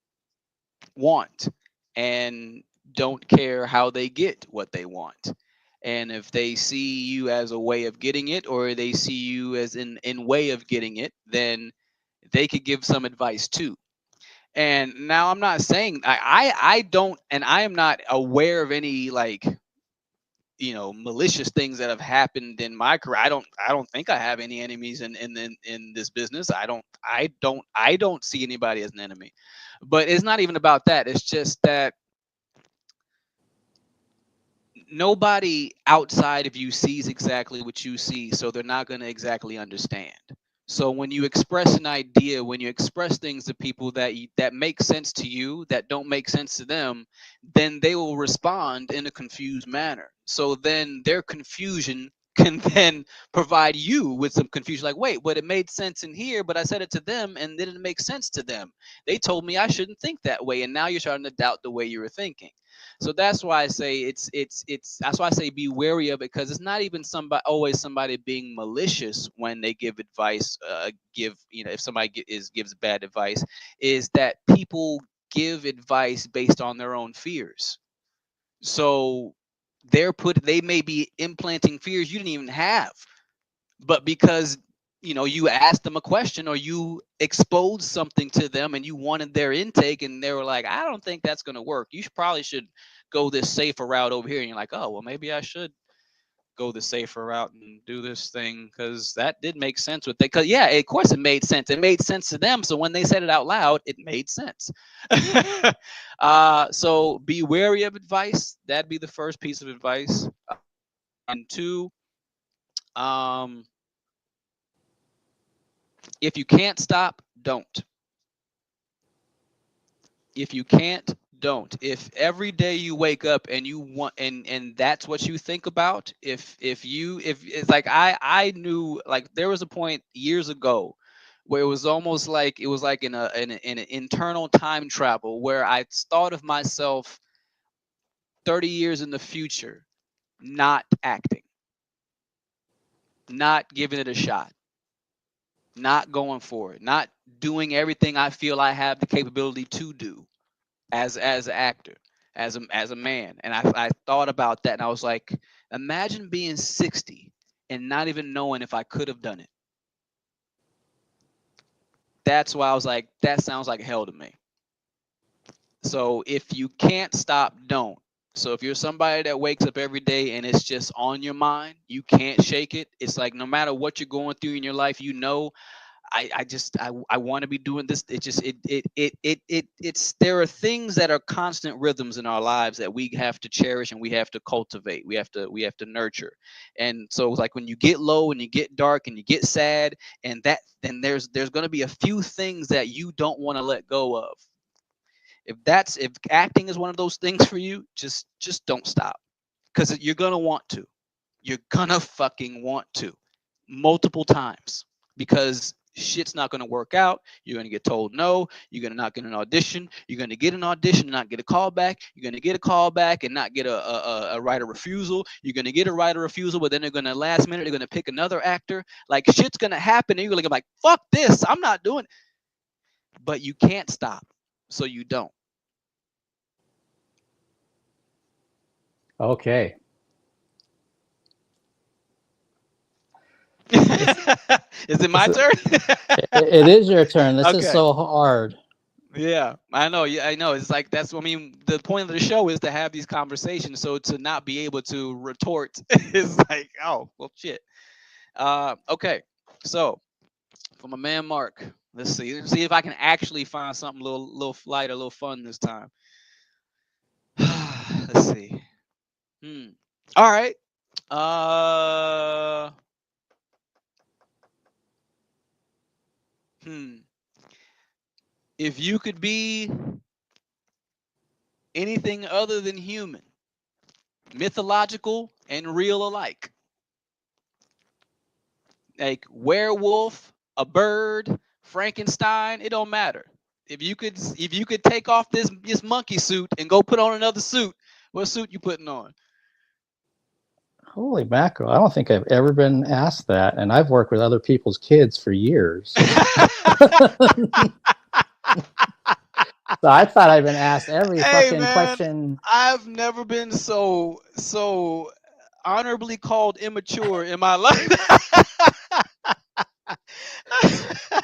want and don't care how they get what they want. And if they see you as a way of getting it or they see you as in way of getting it, then they could give some advice too. And now I'm not saying I don't and I am not aware of any like malicious things that have happened in my career. I don't think I have any enemies in this business. I don't see anybody as an enemy. But it's not even about that. It's just that nobody outside of you sees exactly what you see, so they're not going to exactly understand. So when you express an idea, when you express things to people that make sense to you, that don't make sense to them, then they will respond in a confused manner. So then their confusion can then provide you with some confusion like, wait, but it made sense in here, but I said it to them and it didn't make sense to them. They told me I shouldn't think that way, and now you're starting to doubt the way you were thinking. So that's why I say it's that's why I say be wary of it, because it's not even somebody being malicious when they give advice. Give if somebody gives bad advice, is that people give advice based on their own fears. So they may be implanting fears you didn't even have, but because you asked them a question or you exposed something to them and you wanted their intake, and they were like, I don't think that's going to work, probably should go this safer route over here, and you're like, oh well, maybe I should go the safer route and do this thing, because that did make sense with it. Because yeah, of course it made sense. It made sense to them. So when they said it out loud, it made sense. So be wary of advice. That'd be the first piece of advice. And two, um, if you can't stop, don't. If you can't, don't. If every day you wake up and you want, and that's what you think about, if it's like, I knew, like, there was a point years ago where it was almost like, it was like in an internal time travel, where I thought of myself 30 years in the future, not acting, not giving it a shot, not going for it, not doing everything I feel I have the capability to do as an actor, as a man. And I thought about that, and I was like, imagine being 60 and not even knowing if I could have done it. That's why I was like, that sounds like hell to me. So if you can't stop, don't. So if you're somebody that wakes up every day and it's just on your mind, you can't shake it. It's like, no matter what you're going through in your life, I want to be doing this. It just it's there are things that are constant rhythms in our lives that we have to cherish and we have to cultivate. We have to nurture. And so it's like when you get low and you get dark and you get sad, and that then there's going to be a few things that you don't want to let go of. If acting is one of those things for you, just don't stop, because you're gonna want to. You're gonna fucking want to, multiple times, because shit's not gonna work out. You're gonna get told no. You're gonna not get an audition. You're gonna get an audition and not get a call back. You're gonna get a call back and not get a right of refusal. You're gonna get a right of refusal, but then they're gonna, last minute, they're gonna pick another actor. Like, shit's gonna happen, and you're gonna be like, fuck this, I'm not doing it. But you can't stop, so you don't. Okay. It's, Is it my it's, turn? it is your turn. This is Okay. so hard. Yeah, I know. Yeah, I know. It's like, that's what I mean. The point of the show is to have these conversations. So to not be able to retort is like, oh well, shit. Okay. So for my man Mark, let's see. Let's see if I can actually find something little light, a little fun this time. Let's see. Hmm. All right. Uh. Hmm. If you could be anything other than human, mythological and real alike, like werewolf, a bird, Frankenstein, it don't matter. If you could take off this monkey suit and go put on another suit, what suit you putting on? Holy mackerel. I don't think I've ever been asked that. And I've worked with other people's kids for years. So I thought I'd been asked every Hey fucking man, question. I've never been so honorably called immature in my life.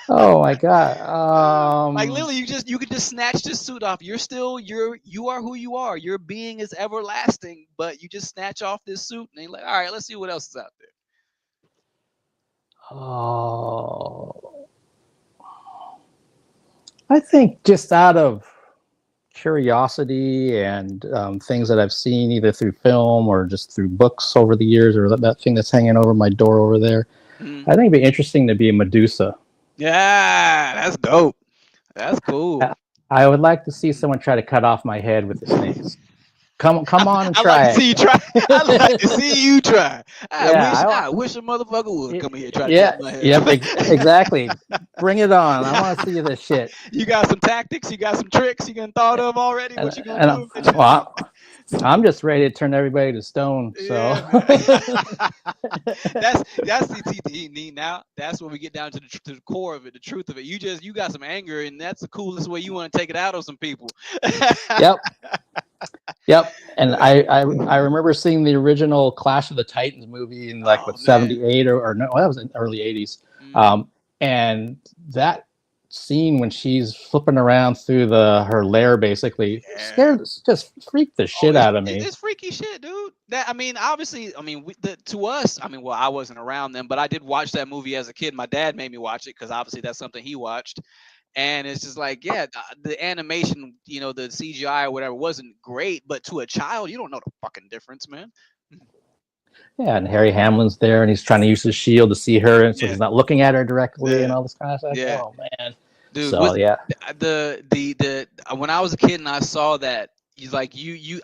Oh my God. Like, literally, you could just snatch this suit off. You are who you are. Your being is everlasting, but you just snatch off this suit and you're like, all right, let's see what else is out Oh, I think just out of curiosity and things that I've seen either through film or just through books over the years, or that thing that's hanging over my door over there. there. I think it'd be interesting to be a Medusa. Yeah, that's dope. That's I cool. I would like to see someone try to cut off my head with a snake. Come on and I like to try see you try. I like to it. see you try. I Yeah, wish I wish a motherfucker would come in here and try to cut yeah, my head yep, off. exactly. Bring it on. I want to see this shit. You got some tactics, you got some tricks you can thought of already. What you gonna And do if they try? well, I'm just ready to turn everybody to stone. So, Yeah, man. that's the now. That's when we get down to the core of it, the truth of it. You got some anger, and that's the coolest way you want to take it out on some people. yep. Yep. And Uh, I remember seeing the original Clash of the Titans movie in like oh what man. 78 or no, that was in early 80s. Hmm. Um, and that scene when she's flipping around through the her lair basically Yeah. scared just freaked the Oh, shit out of me. it's freaky shit, dude. That I mean, obviously, I mean, to us, I mean, well, I wasn't around then, but I did watch that movie as a kid. My dad made me watch it because obviously that's something he watched, and it's just like, yeah, the animation, the CGI or whatever wasn't great, but to a child, you don't know the fucking difference, man. Yeah, and Harry Hamlin's there and he's trying to use his shield to see her and so Yeah, he's not looking at her directly and yeah, all this kind of stuff. yeah. Oh man. Dude, So with yeah. the when I was a kid and I saw that, he's like,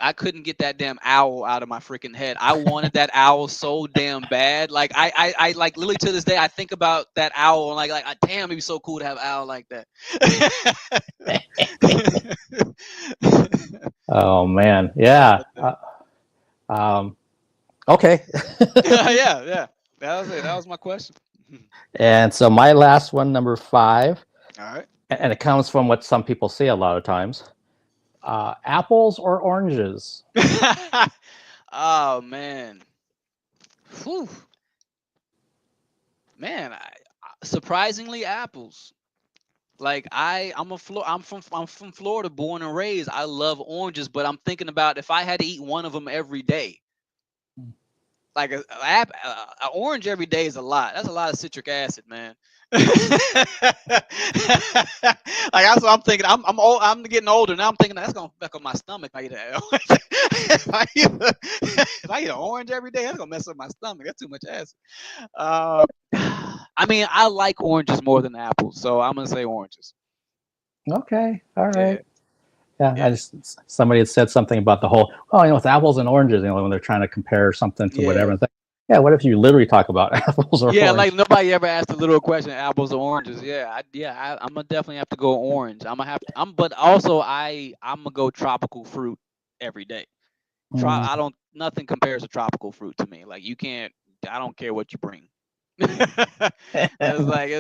I couldn't get that damn owl out of my freaking head. I wanted that owl so damn bad. Like I like literally to this day I think about that owl and like damn, it'd be so cool to have an owl like that. Oh man. Yeah. Um okay. Yeah, yeah. That was it. That was my question. And so my last one, number 5, All right. and it comes from what some people say a lot of times: apples or oranges. Oh man. Whew. Man, surprisingly apples. Like I'm from Florida, born and raised. I love oranges, but I'm thinking about if I had to eat one of them every day. Like a orange every day is a lot. That's a lot of citric acid, man. Like that's what I'm thinking. I'm old. I'm getting older now. I'm thinking that's gonna fuck up my stomach. If I eat if I eat an orange every day, that's gonna mess up my stomach. That's too much acid. Uh, I mean, I like oranges more than apples, so I'm gonna say oranges. Okay, all Yeah, right. Yeah, yeah, I just somebody had said something about the whole, oh, with apples and oranges, when they're trying to compare something to whatever. yeah. It's like, yeah, what if you literally talk about apples or Yeah, like orange? nobody ever asked a little question: apples or oranges. Yeah, I'm gonna definitely have to go orange. I'm gonna have to. But also I'm gonna go tropical fruit every day. Mm. I don't. Nothing compares to tropical fruit to me. Like you can't. I don't care what you bring. It's like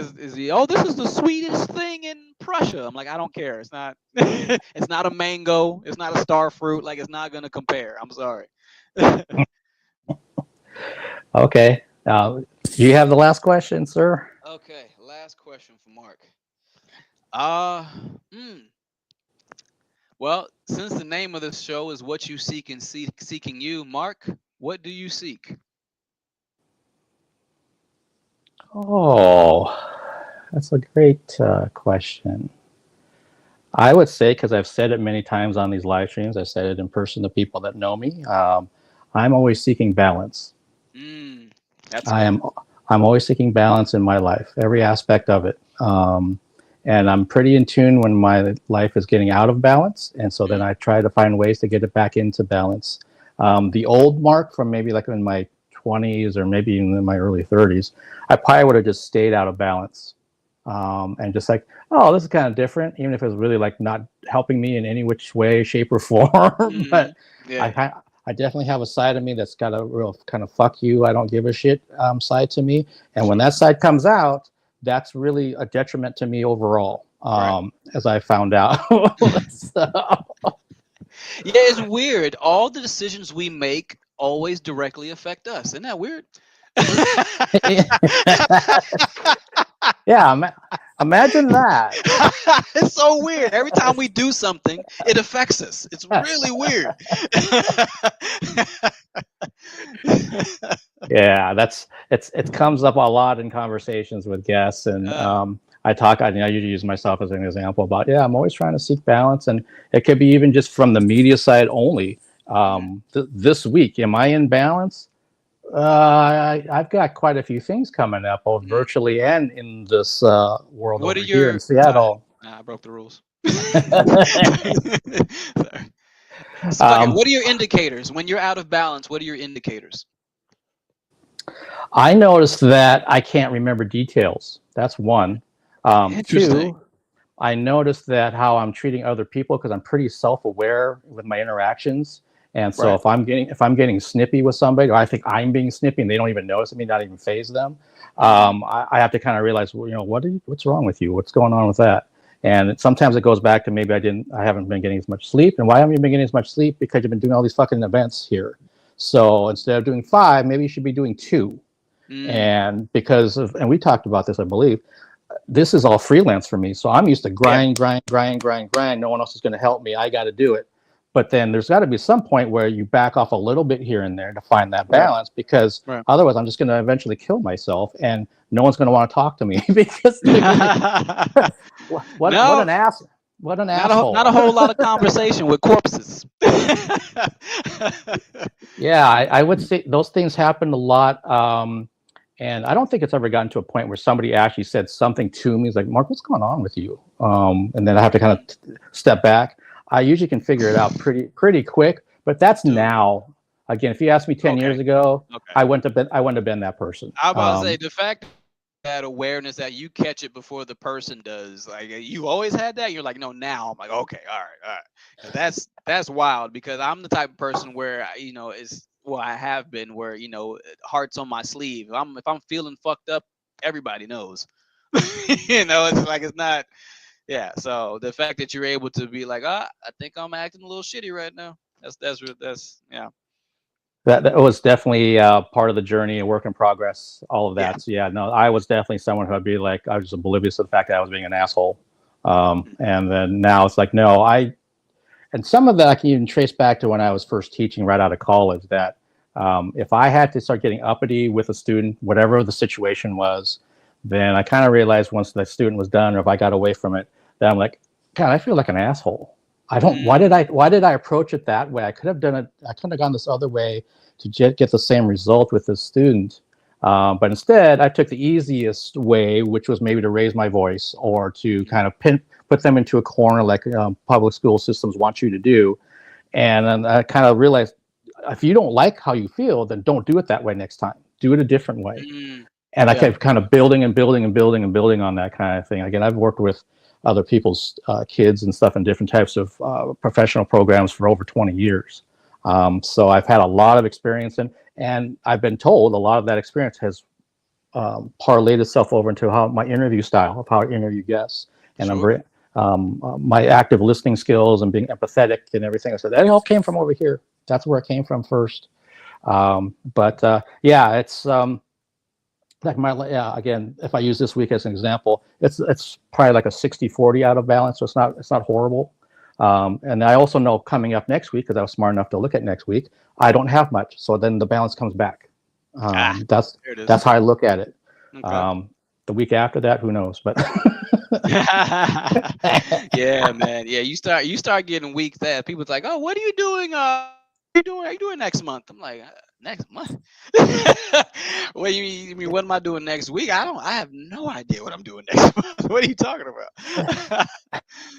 oh, this is the sweetest thing in Prussia. I'm like, I don't care. It's not. It's not a mango. It's not a star fruit. Like it's not gonna compare. I'm sorry. Okay. Do you have the last question, sir? Okay, last question for Mark. Uh, mm, well, since the name of this show is "What You Seek and Seeking You," Mark, what do you seek? Oh, that's a great question. I would say, because I've said it many times on these live streams, I've said it in person to people that know me. I'm always seeking balance. Mm, that's I good. am. I'm always seeking balance in my life, every aspect of it. And I'm pretty in tune when my life is getting out of balance, and so then Mm, I try to find ways to get it back into balance. The old Mark from maybe like in my 20s or maybe even in my early 30s, I probably would have just stayed out of balance, and just like, oh, this is kind of different, even if it was really like not helping me in any which way, shape, or form. mm, But yeah, I, I definitely have a side of me that's got a real kind of fuck you, I don't give a shit side to me. And when sure. that side comes out, that's really a detriment to me overall, Right. as I found out. So, Yeah, it's weird. All the decisions we make always directly affect us. Isn't that weird? yeah, imagine that. It's so weird. Every time we do something, it affects us. It's really weird. Yeah, it comes up a lot in conversations with guests, and uh, I usually use myself as an example about, yeah, I'm always trying to seek balance, and it could be even just from the media side only. mm, This week, am I in balance? I've got quite a few things coming up, both mm. virtually and in this world What are over here in your? Seattle. Nah, I broke the rules. Sorry. So, fuck it. um, What are your indicators when you're out of balance? What are your indicators? I noticed that I can't remember details. That's one. Interesting. Two, I noticed that how I'm treating other people, because I'm pretty self-aware with my interactions. And so Right. if I'm getting snippy with somebody, or I think I'm being snippy and they don't even notice it, me not even phase them, Hmm. I have to kind of realize, well, what's wrong with you? What's going on with that? And sometimes it goes back to maybe I haven't been getting as much sleep. And why haven't you been getting as much sleep? Because you've been doing all these fucking events here. So instead of doing 5, maybe you should be doing 2. Mm, And and we talked about this, I believe, this is all freelance for me. So I'm used to yeah. grind. No one else is going to help me. I got to do it. But then there's got to be some point where you back off a little bit here and there to find that Right. balance, because Right. otherwise I'm just going to eventually kill myself and no one's going to want to talk to me because they're going to, what No, an ass, what an not asshole. a whole lot of conversation with corpses. Yeah, I would say those things happen a lot. And I don't think it's ever gotten to a point where somebody actually said something to me. It's like, Mark, what's going on with you? And then I have to kind of step back. I usually can figure it out pretty quick, but that's Dude. now. Again, if you asked me 10 Okay. years ago, Okay. I wouldn't have been that person. I was about to say the fact that awareness that you catch it before the person does, like you always had that. You're like, no, now I'm like, okay, all right, all right. 'Cause that's wild because I'm the type of person where is well, I have been where hearts on my sleeve. If I'm feeling fucked up, everybody knows. It's like it's not. Yeah. So the fact that you're able to be like, I think I'm acting a little shitty right now. That's yeah. that was definitely part of the journey, a work in progress, all of Yeah. that. So yeah, no, I was definitely someone who would be like, I was oblivious to the fact that I was being an asshole. Mm. And then now it's like, no, and some of that I can even trace back to when I was first teaching right out of college, that if I had to start getting uppity with a student, whatever the situation was, then I kind of realized once the student was done, or if I got away from it, that I'm like, God, I feel like an asshole. I don't, Mm. why did I approach it that way? I could have done it. I could have gone this other way to get the same result with this student. But instead, I took the easiest way, which was maybe to raise my voice or to kind of put them into a corner like public school systems want you to do. And then I kind of realized, if you don't like how you feel, then don't do it that way next time. Do it a different way. Mm. And I Yeah. kept kind of building and building and building and building on that kind of thing. Again, I've worked with other people's kids and stuff in different types of professional programs for over 20 years. So I've had a lot of experience and I've been told a lot of that experience has parlayed itself over into how my interview style, of how I interview guests. And I'm Sure. very, my active listening skills and being empathetic and everything. I said, that all came from over here. That's where it came from first. But yeah, it's like again, if I use this week as an example, it's probably like a 60-40 out of balance. So it's not horrible. And I also know coming up next week, because I was smart enough to look at next week, I don't have much. So then the balance comes back. Ah, That's there it is. how I look at it. Okay. The week after that, who knows? But Yeah, man. Yeah, you start getting weeks that people's like, oh, what are you doing? Are you doing next month? I'm like, next month? What do you mean? What am I doing next week? I have no idea what I'm doing next month. What are you talking about?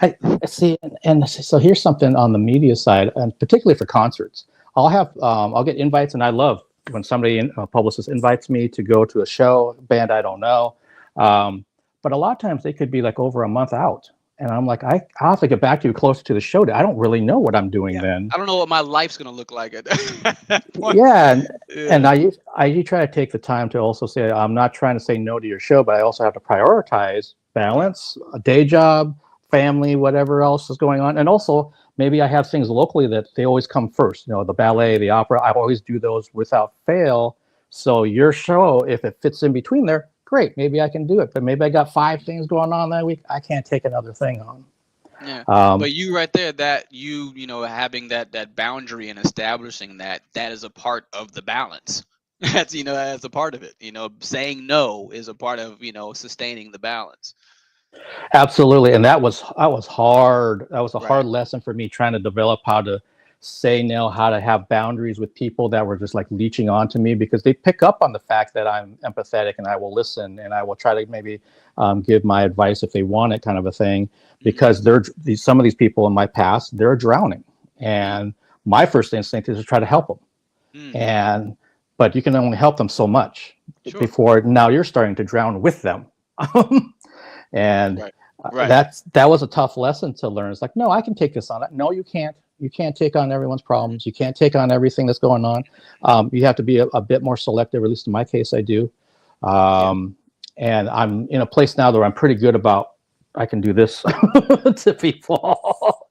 I see, and so here's something on the media side, and particularly for concerts. I'll get invites, and I love when somebody, a publicist, invites me to go to a show, a band I don't know. But a lot of times they could be like over a month out, and I'm like, I'll have to get back to you closer to the show day. I don't really know what I'm doing Yeah. then. I don't know what my life's gonna look like at that point. Yeah, and Yeah. I usually try to take the time to also say I'm not trying to say no to your show, but I also have to prioritize balance, a day job, family, whatever else is going on, and also maybe I have things locally that they always come first. The ballet, the opera, I always do those without fail. So your show, if it fits in between there, great, maybe I can do it. But maybe I got 5 things going on that week, I can't take another thing on. Yeah. Um, But you right there, that having that boundary and establishing that is a part of the balance. That's a part of it. Saying no is a part of, sustaining the balance. Absolutely, and that was hard. That was a Right. hard lesson for me, trying to develop how to say no, how to have boundaries with people that were just like leeching onto me, because they pick up on the fact that I'm empathetic and I will listen and I will try to maybe give my advice if they want it, kind of a thing. Mm-hmm. Because some of these people in my past, they're drowning, and my first instinct is to try to help them. Mm-hmm. But you can only help them so much Sure. before now you're starting to drown with them. And Right. Right. that was a tough lesson to learn. It's like, no, I can take this on. No, you can't. You can't take on everyone's problems. You can't take on everything that's going on. You have to be a bit more selective, or at least in my case, I do. Yeah. And I'm in a place now where I'm pretty good about I can do this to people.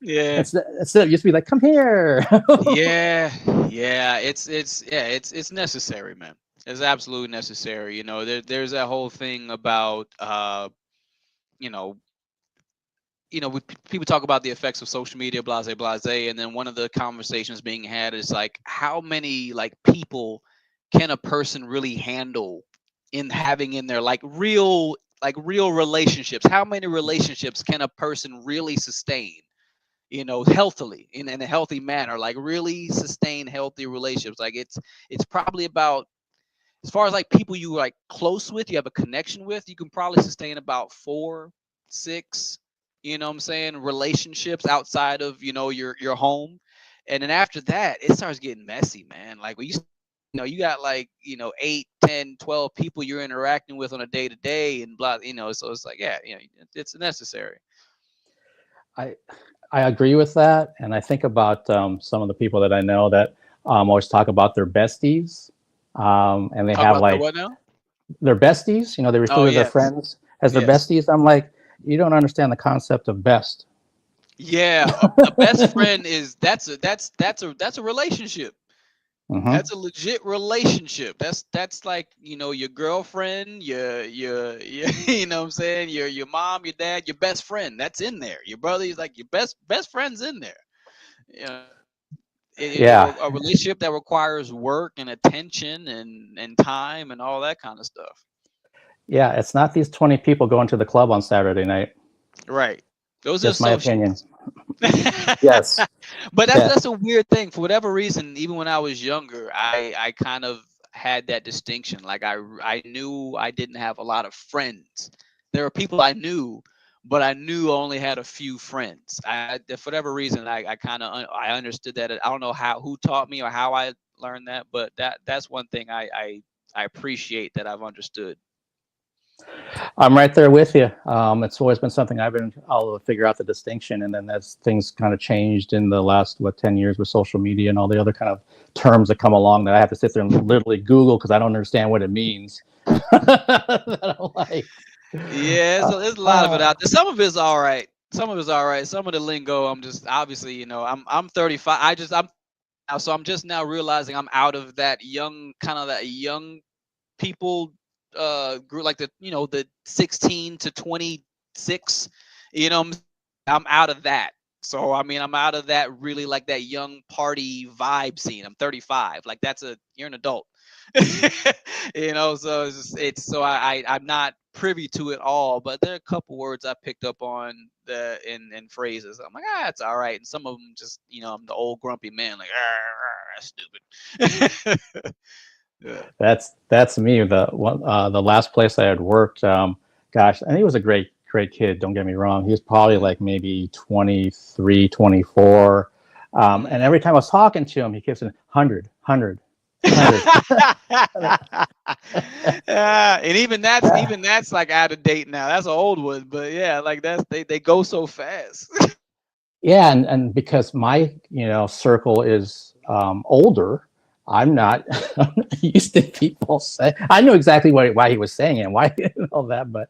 Yeah. Instead it used to be like, come here. Yeah, yeah, it's necessary, man. It's absolutely necessary. There's that whole thing about you know, people talk about the effects of social media, blase blase, and then one of the conversations being had is like, how many like people can a person really handle in having in their like real relationships? How many relationships can a person really sustain? Healthily in a healthy manner, like really sustain healthy relationships. Like it's probably about, as far as like people you like close with, you have a connection with, you can probably sustain about 4, 6, what I'm saying, relationships outside of your home. And then after that, it starts getting messy, man. Like when you got like 8, 10, 12 people you're interacting with on a day to day and blah, so it's like, yeah, it's necessary. I I agree with that, and I think about some of the people that I know that always talk about their besties, and they Talk have about their like what now? their besties. They Oh, refer to their yes. friends as their Yes. besties. I'm like, you don't understand the concept of best. Yeah, a best friend is that's a relationship. Hmm. That's a legit relationship. That's like, your girlfriend, your what I'm saying, your mom, your dad, your best friend. That's in there. Your brother is like your best friend's in there. You know, Yeah, a relationship that requires work and attention and time and all that kind of stuff. yeah. It's not these 20 people going to the club on Saturday night. Right. Those are Just my opinion. associates. Yes. But that's Yeah. that's a weird thing. For whatever reason, even when I was younger, I kind of had that distinction. Like I knew I didn't have a lot of friends. There were people I knew, but I knew I only had a few friends. For whatever reason, I kind of I understood that. I don't know who taught me or how I learned that, but that's one thing I appreciate that I've understood. I'm right there with you. It's always been something I've been able to figure out the distinction, and then as things kind of changed in the last 10 years with social media and all the other kind of terms that come along that I have to sit there and literally Google because I don't understand what it means. That I'm like, Yeah, uh, there's a lot of it uh, out there. Some of it's all right. Some of it's all right. Some of the lingo, I'm just obviously, I'm 35. I'm now, so I'm just now realizing I'm out of that young kind of that young people group, like the 16 to 26. You know, I'm out of that. So I mean, I'm out of that really like that young party vibe scene. I'm 35. Like you're an adult. So so I'm not privy to it all, but there are a couple words I picked up on the in phrases. I'm like, it's all right. And some of them just, I'm the old grumpy man, like, that's stupid. Yeah. that's me. The last place I had worked, gosh, and he was a great kid. Don't get me wrong. He was probably Mm, like maybe 23, 24. And mm. every time I was talking to him, he kept saying 100. Yeah, and even that's like out of date now. That's an old one, but yeah, like they go so fast. Yeah, and because my circle is older, I'm not used to people say. I knew exactly why he was saying it and why and all that, but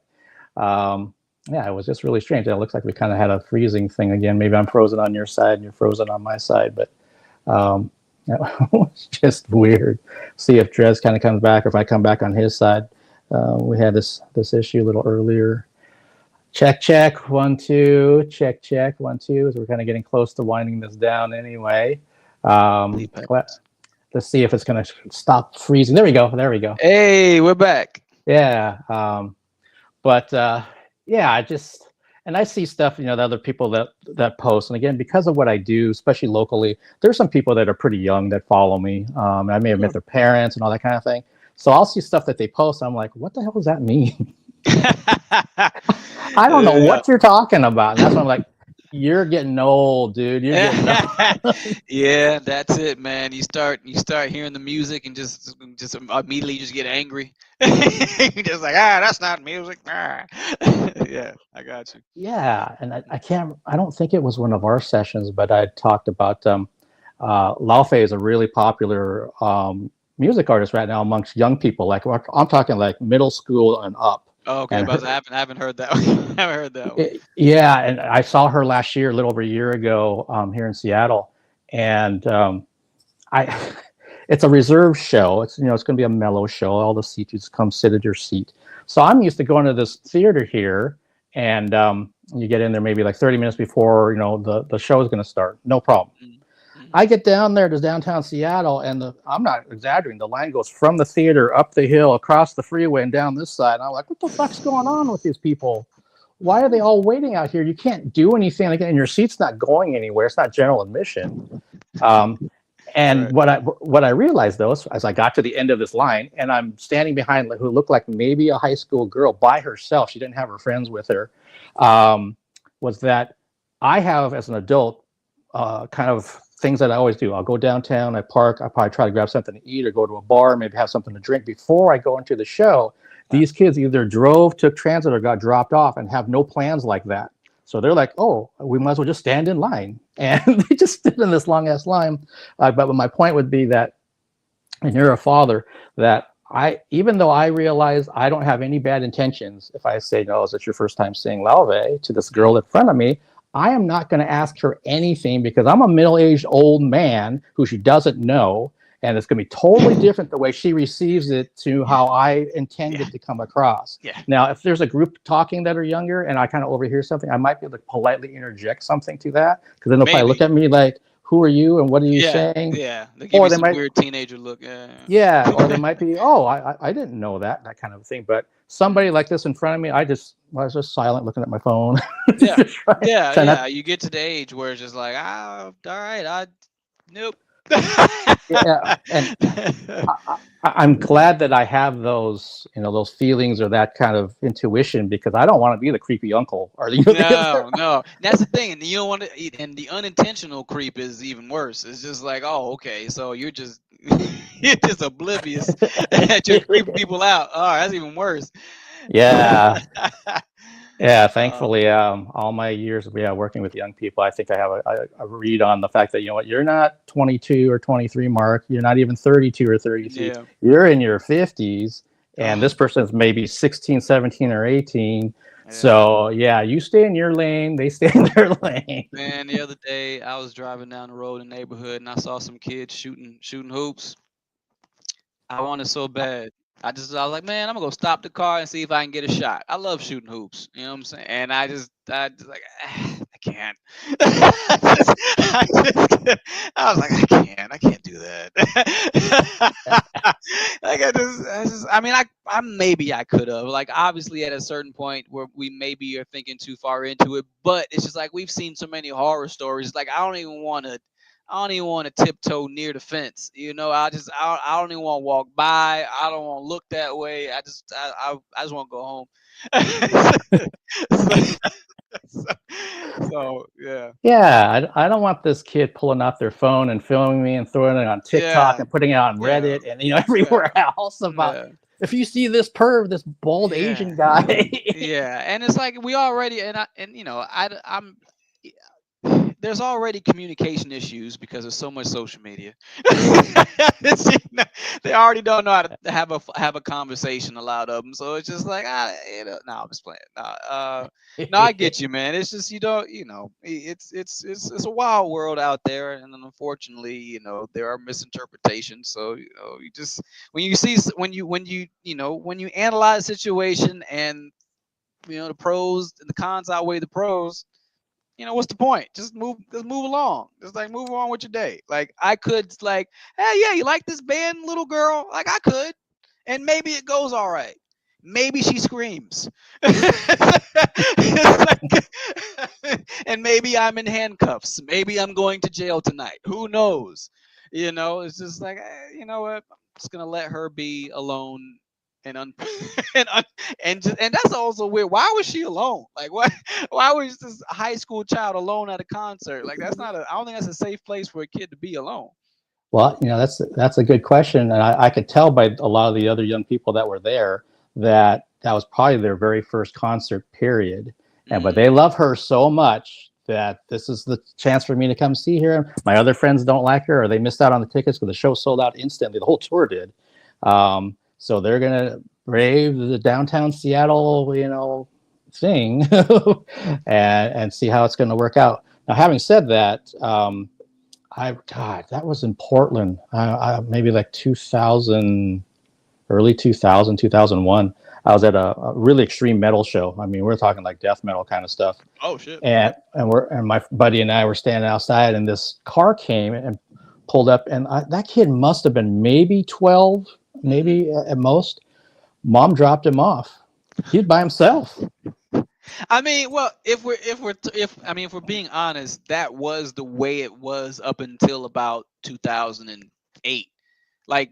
um, yeah, it was just really strange. It looks like we kind of had a freezing thing again. Maybe I'm frozen on your side and you're frozen on my side, but um, it was just weird. See if Drez kind of comes back or if I come back on his side. We had this issue a little earlier. Check, check, 1, 2, check, check, 1, 2. So we're kind of getting close to winding this down anyway. Um, let's see if it's going to stop freezing. There we go. There we go. Hey, we're back. Yeah. But yeah, and I see stuff, the other people that post. And again, because of what I do, especially locally, there's some people that are pretty young that follow me. I may have met Sure. their parents and all that kind of thing. So I'll see stuff that they post. I'm like, what the hell does that mean? I don't know Yeah. what you're talking about. And that's when I'm like, you're getting old, dude. You're getting old. Yeah, that's it, man. You start hearing the music and just immediately just get angry. You're just like, that's not music. Ah. Yeah, I got you. Yeah. And I don't think it was one of our sessions, but I talked about Laufey is a really popular music artist right now amongst young people. Like I'm talking like middle school and up. Oh, okay, And but her, I haven't heard that one. I haven't heard that one. yeah, and I saw her last year, a little over a year ago, here in Seattle, and I. It's a reserved show. It's it's going to be a mellow show. All the seats just come sit at your seat. So I'm used to going to this theater here, and you get in there maybe like 30 minutes before the show is going to start. No problem. Mm-hmm. I get down there to downtown Seattle, and I'm not exaggerating. The line goes from the theater up the hill, across the freeway, and down this side. And I'm like, what the fuck's going on with these people? Why are they all waiting out here? You can't do anything, like, and your seat's not going anywhere. It's not general admission. Um, and Right. what I realized though, as I got to the end of this line, and I'm standing behind who looked like maybe a high school girl by herself. She didn't have her friends with her. Was that I have, as an adult, kind of things that I always do. I'll go downtown, I park, I probably try to grab something to eat or go to a bar, maybe have something to drink before I go into the show. These kids either drove, took transit, or got dropped off and have no plans like that. So they're like, oh, we might as well just stand in line. And they just stood in this long ass line. But my point would be that, and you're a father, that even though I realize I don't have any bad intentions, if I say, no, is it your first time seeing Lauve to this girl in front of me, I am not going to ask her anything because I'm a middle-aged old man who she doesn't know. And it's going to be totally different the way she receives it to Yeah. how I intend Yeah. it to come across. Yeah. Now, if there's a group talking that are younger and I kind of overhear something, I might be able to politely interject something to that because then they'll probably look Maybe. at me like, who are you and what are you Yeah. saying? Yeah. They give Or you they some might, weird teenager look. Yeah. yeah, or they might be, oh, I didn't know that kind of thing. But somebody like this in front of me, I was just silent looking at my phone. Yeah. Yeah. Try Yeah. not, You get to the age where it's just like, ah, all right, nope. yeah, and I'm glad that I have those, those feelings or that kind of intuition because I don't want to be the creepy uncle or the other. No, no. That's the thing, and you don't want to. And the unintentional creep is even worse. It's just like, oh, okay, so you're just you're just oblivious that you're creeping people out. Oh, that's even worse. Yeah, yeah. uh, Thankfully, all my years, working with young people, I think I have a read on the fact that you're not 22 or 23, Mark. You're not even 32 or 33. yeah. You're in your 50s, and Oh, this person's maybe 16, 17, or 18. yeah. So yeah, you stay in your lane, they stay in their lane. Man, the other day I was driving down the road in the neighborhood and I saw some kids shooting hoops. I wanted so bad. I was like, man, I'm gonna go stop the car and see if I can get a shot. I love shooting hoops. You know what I'm saying? And I just like, I can't. I was like, I can't do that. Like I mean, I maybe I could have. Like, obviously, at a certain point where we maybe are thinking too far into it, but it's just like we've seen so many horror stories. Like, I don't even want to tiptoe near the fence. I don't even want to walk by. I don't want to look that way. I just want to go home. so, yeah, Yeah, I don't want this kid pulling out their phone and filming me and throwing it on TikTok yeah, and putting it on yeah, Reddit and yeah, everywhere else about, yeah, if you see this perv, this bald yeah, Asian guy. yeah. And it's like we already I'm there's already communication issues because there's so much social media. They already don't know how to have a conversation. A lot of them, so it's just like no, I'm just playing. No, I get you, man. It's just you don't, it's a wild world out there, and then unfortunately, there are misinterpretations. So you just when you see when you analyze a situation and the pros and the cons outweigh the pros, what's the point? Just move along. Just like move on with your day. Like I could like, hey, yeah, you like this band, little girl? Like I could, and maybe it goes all right. Maybe she screams. And maybe I'm in handcuffs. Maybe I'm going to jail tonight. Who knows? It's just like, you know what? I'm just gonna let her be alone and and and that's also weird. Why was she alone? Like what? Why was this high school child alone at a concert? Like that's not a. I don't think that's a safe place for a kid to be alone. Well, that's a good question, and I could tell by a lot of the other young people that were there that was probably their very first concert, period. And but Mm, they love her so much that this is the chance for me to come see her. My other friends don't like her, or they missed out on the tickets because the show sold out instantly. The whole tour did. So they're gonna brave the downtown Seattle, thing, and see how it's going to work out. Now, having said that, God, that was in Portland, maybe like 2000, early 2000, 2001. I was at a really extreme metal show. I mean, we're talking like death metal kind of stuff. Oh shit. And my buddy and I were standing outside, and this car came and pulled up, and that kid must have been maybe 12, maybe at most. Mom dropped him off. He's by himself. I mean, well, if we're being honest, that was the way it was up until about 2008. Like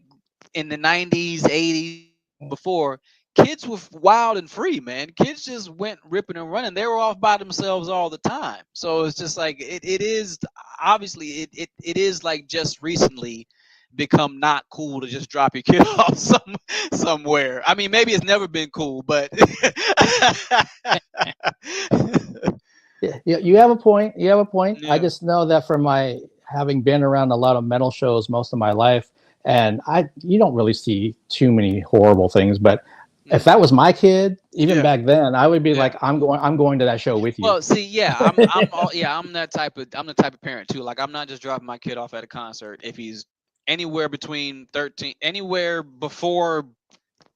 in the 90s, 80s, before, kids were wild and free, man. Kids just went ripping and running. They were off by themselves all the time. So it's just like it is obviously it is like just recently become not cool to just drop your kid off somewhere. I mean, maybe it's never been cool, but Yeah, you have a point. You have a point. I yeah. just know that from my having been around a lot of metal shows most of my life, and you don't really see too many horrible things. But if that was my kid, even Yeah. back then, I would be Yeah. like, I'm going to that show with you. Well, see, yeah, I'm I'm the type of parent too. Like I'm not just dropping my kid off at a concert if he's anywhere between 13, anywhere before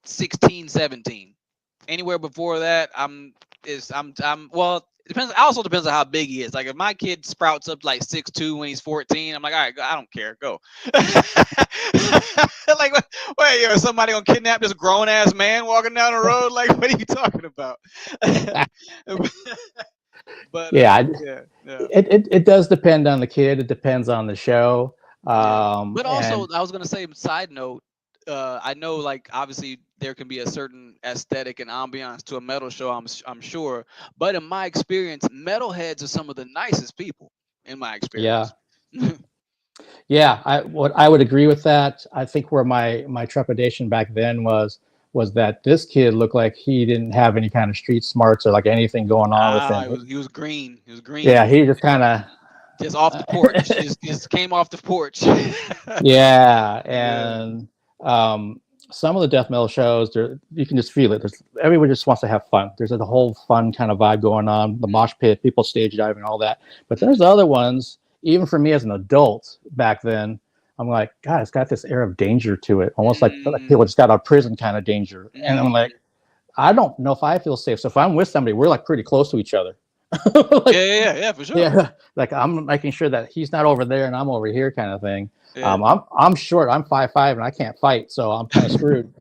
16, 17. Anywhere before that, I'm well, it depends. Also depends on how big he is. Like if my kid sprouts up like 6'2" when he's 14, I'm like, all right, I don't care, go. Like, wait, yo, somebody gonna kidnap this grown ass man walking down the road? Like, what are you talking about? But Yeah, yeah, yeah. it does depend on the kid. It depends on the show. Yeah. But also, And I was gonna say, side note, I know like obviously there can be a certain aesthetic and ambiance to a metal show. I'm sure, but in my experience, metalheads are some of the nicest people. In my yeah, experience. yeah, I would agree with that. I think where my trepidation back then was that this kid looked like he didn't have any kind of street smarts or like anything going on with Ah, him. he was green. He was Yeah, green. he just kind of Just off the porch. Just came off the porch. yeah, Yeah. and some of the death metal shows, you can just feel it. Everyone just wants to have fun. There's a whole fun kind of vibe going on. The mosh pit, people stage diving, all that. But there's other ones. Even for me as an adult back then, I'm like, God, it's got this air of danger to it, almost like Mm, people just got out of prison kind of danger. And I'm mm. like, I don't know if I feel safe. So if I'm with somebody, we're like pretty close to each other. Yeah, Like, yeah, yeah, yeah, for sure. yeah, like I'm making sure that he's not over there and I'm over here, kind of thing. Yeah. I'm short. I'm 5'5" and I can't fight, so I'm kind of screwed.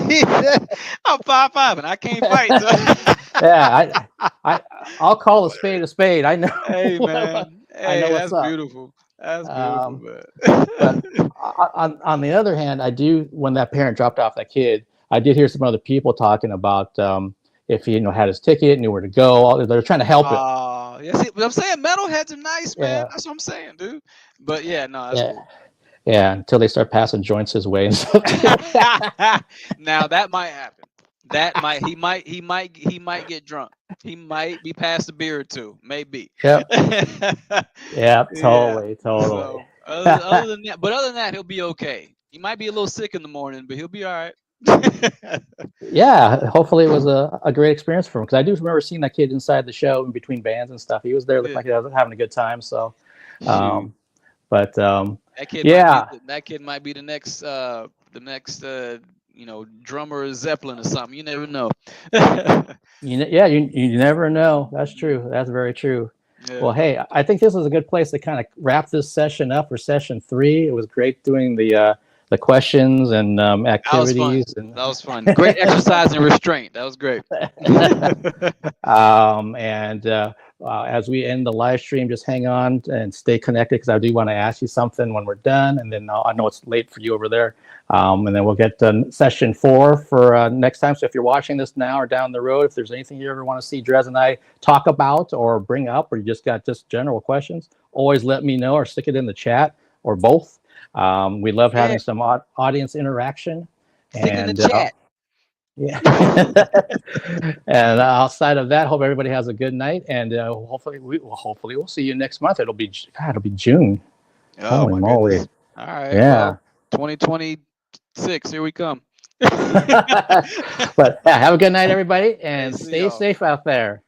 He said, I'm 5'5" and I can't fight. So. Yeah, I'll call a spade a spade. I know. Hey man, I know hey, what's that's up. beautiful. That's beautiful, Um, man. but on the other hand, I do, when that parent dropped off that kid, I did hear some other people talking about if he had his ticket, knew where to go. They're trying to help him. Yeah, see, what I'm saying, metalheads are nice, man. Yeah, That's what I'm saying, dude. But yeah, no, that's yeah, cool. yeah. Until they start passing joints his way and stuff. Now that might happen. That might he might get drunk. He might be past a beer or two, maybe. Yep. Yeah, Yeah. totally, totally. So other than that, he'll be okay. He might be a little sick in the morning, but he'll be all right. Yeah, hopefully it was a great experience for him, because I do remember seeing that kid inside the show in between bands and stuff. He was there, looked Yeah. like he was having a good time. So, Shoot. um, but That kid might be yeah, the next drummer of Zeppelin or something. You never know. yeah, you never know. That's true. That's very true. Yeah. Well, hey, I think this is a good place to kind of wrap this session up for session 3. It was great doing the questions and That was fun. activities and That was fun. Great exercise and restraint. That was great. and as we end the live stream, just hang on and stay connected, because I do want to ask you something when we're done, and then I know it's late for you over there, and then we'll get session 4 for next time. So if you're watching this now or down the road, if there's anything you ever want to see Drez and I talk about or bring up, or you just got just general questions, always let me know or stick it in the chat or both. We love Yeah. having some audience interaction. Stick it in the And chat. yeah. And outside of that, hope everybody has a good night, and hopefully we'll see you next month. It'll be June. Oh Holy my moly! goodness. All right. Yeah. Well, 2026. Here we come. But yeah, have a good night, everybody, Hey, and see stay y'all. safe out there.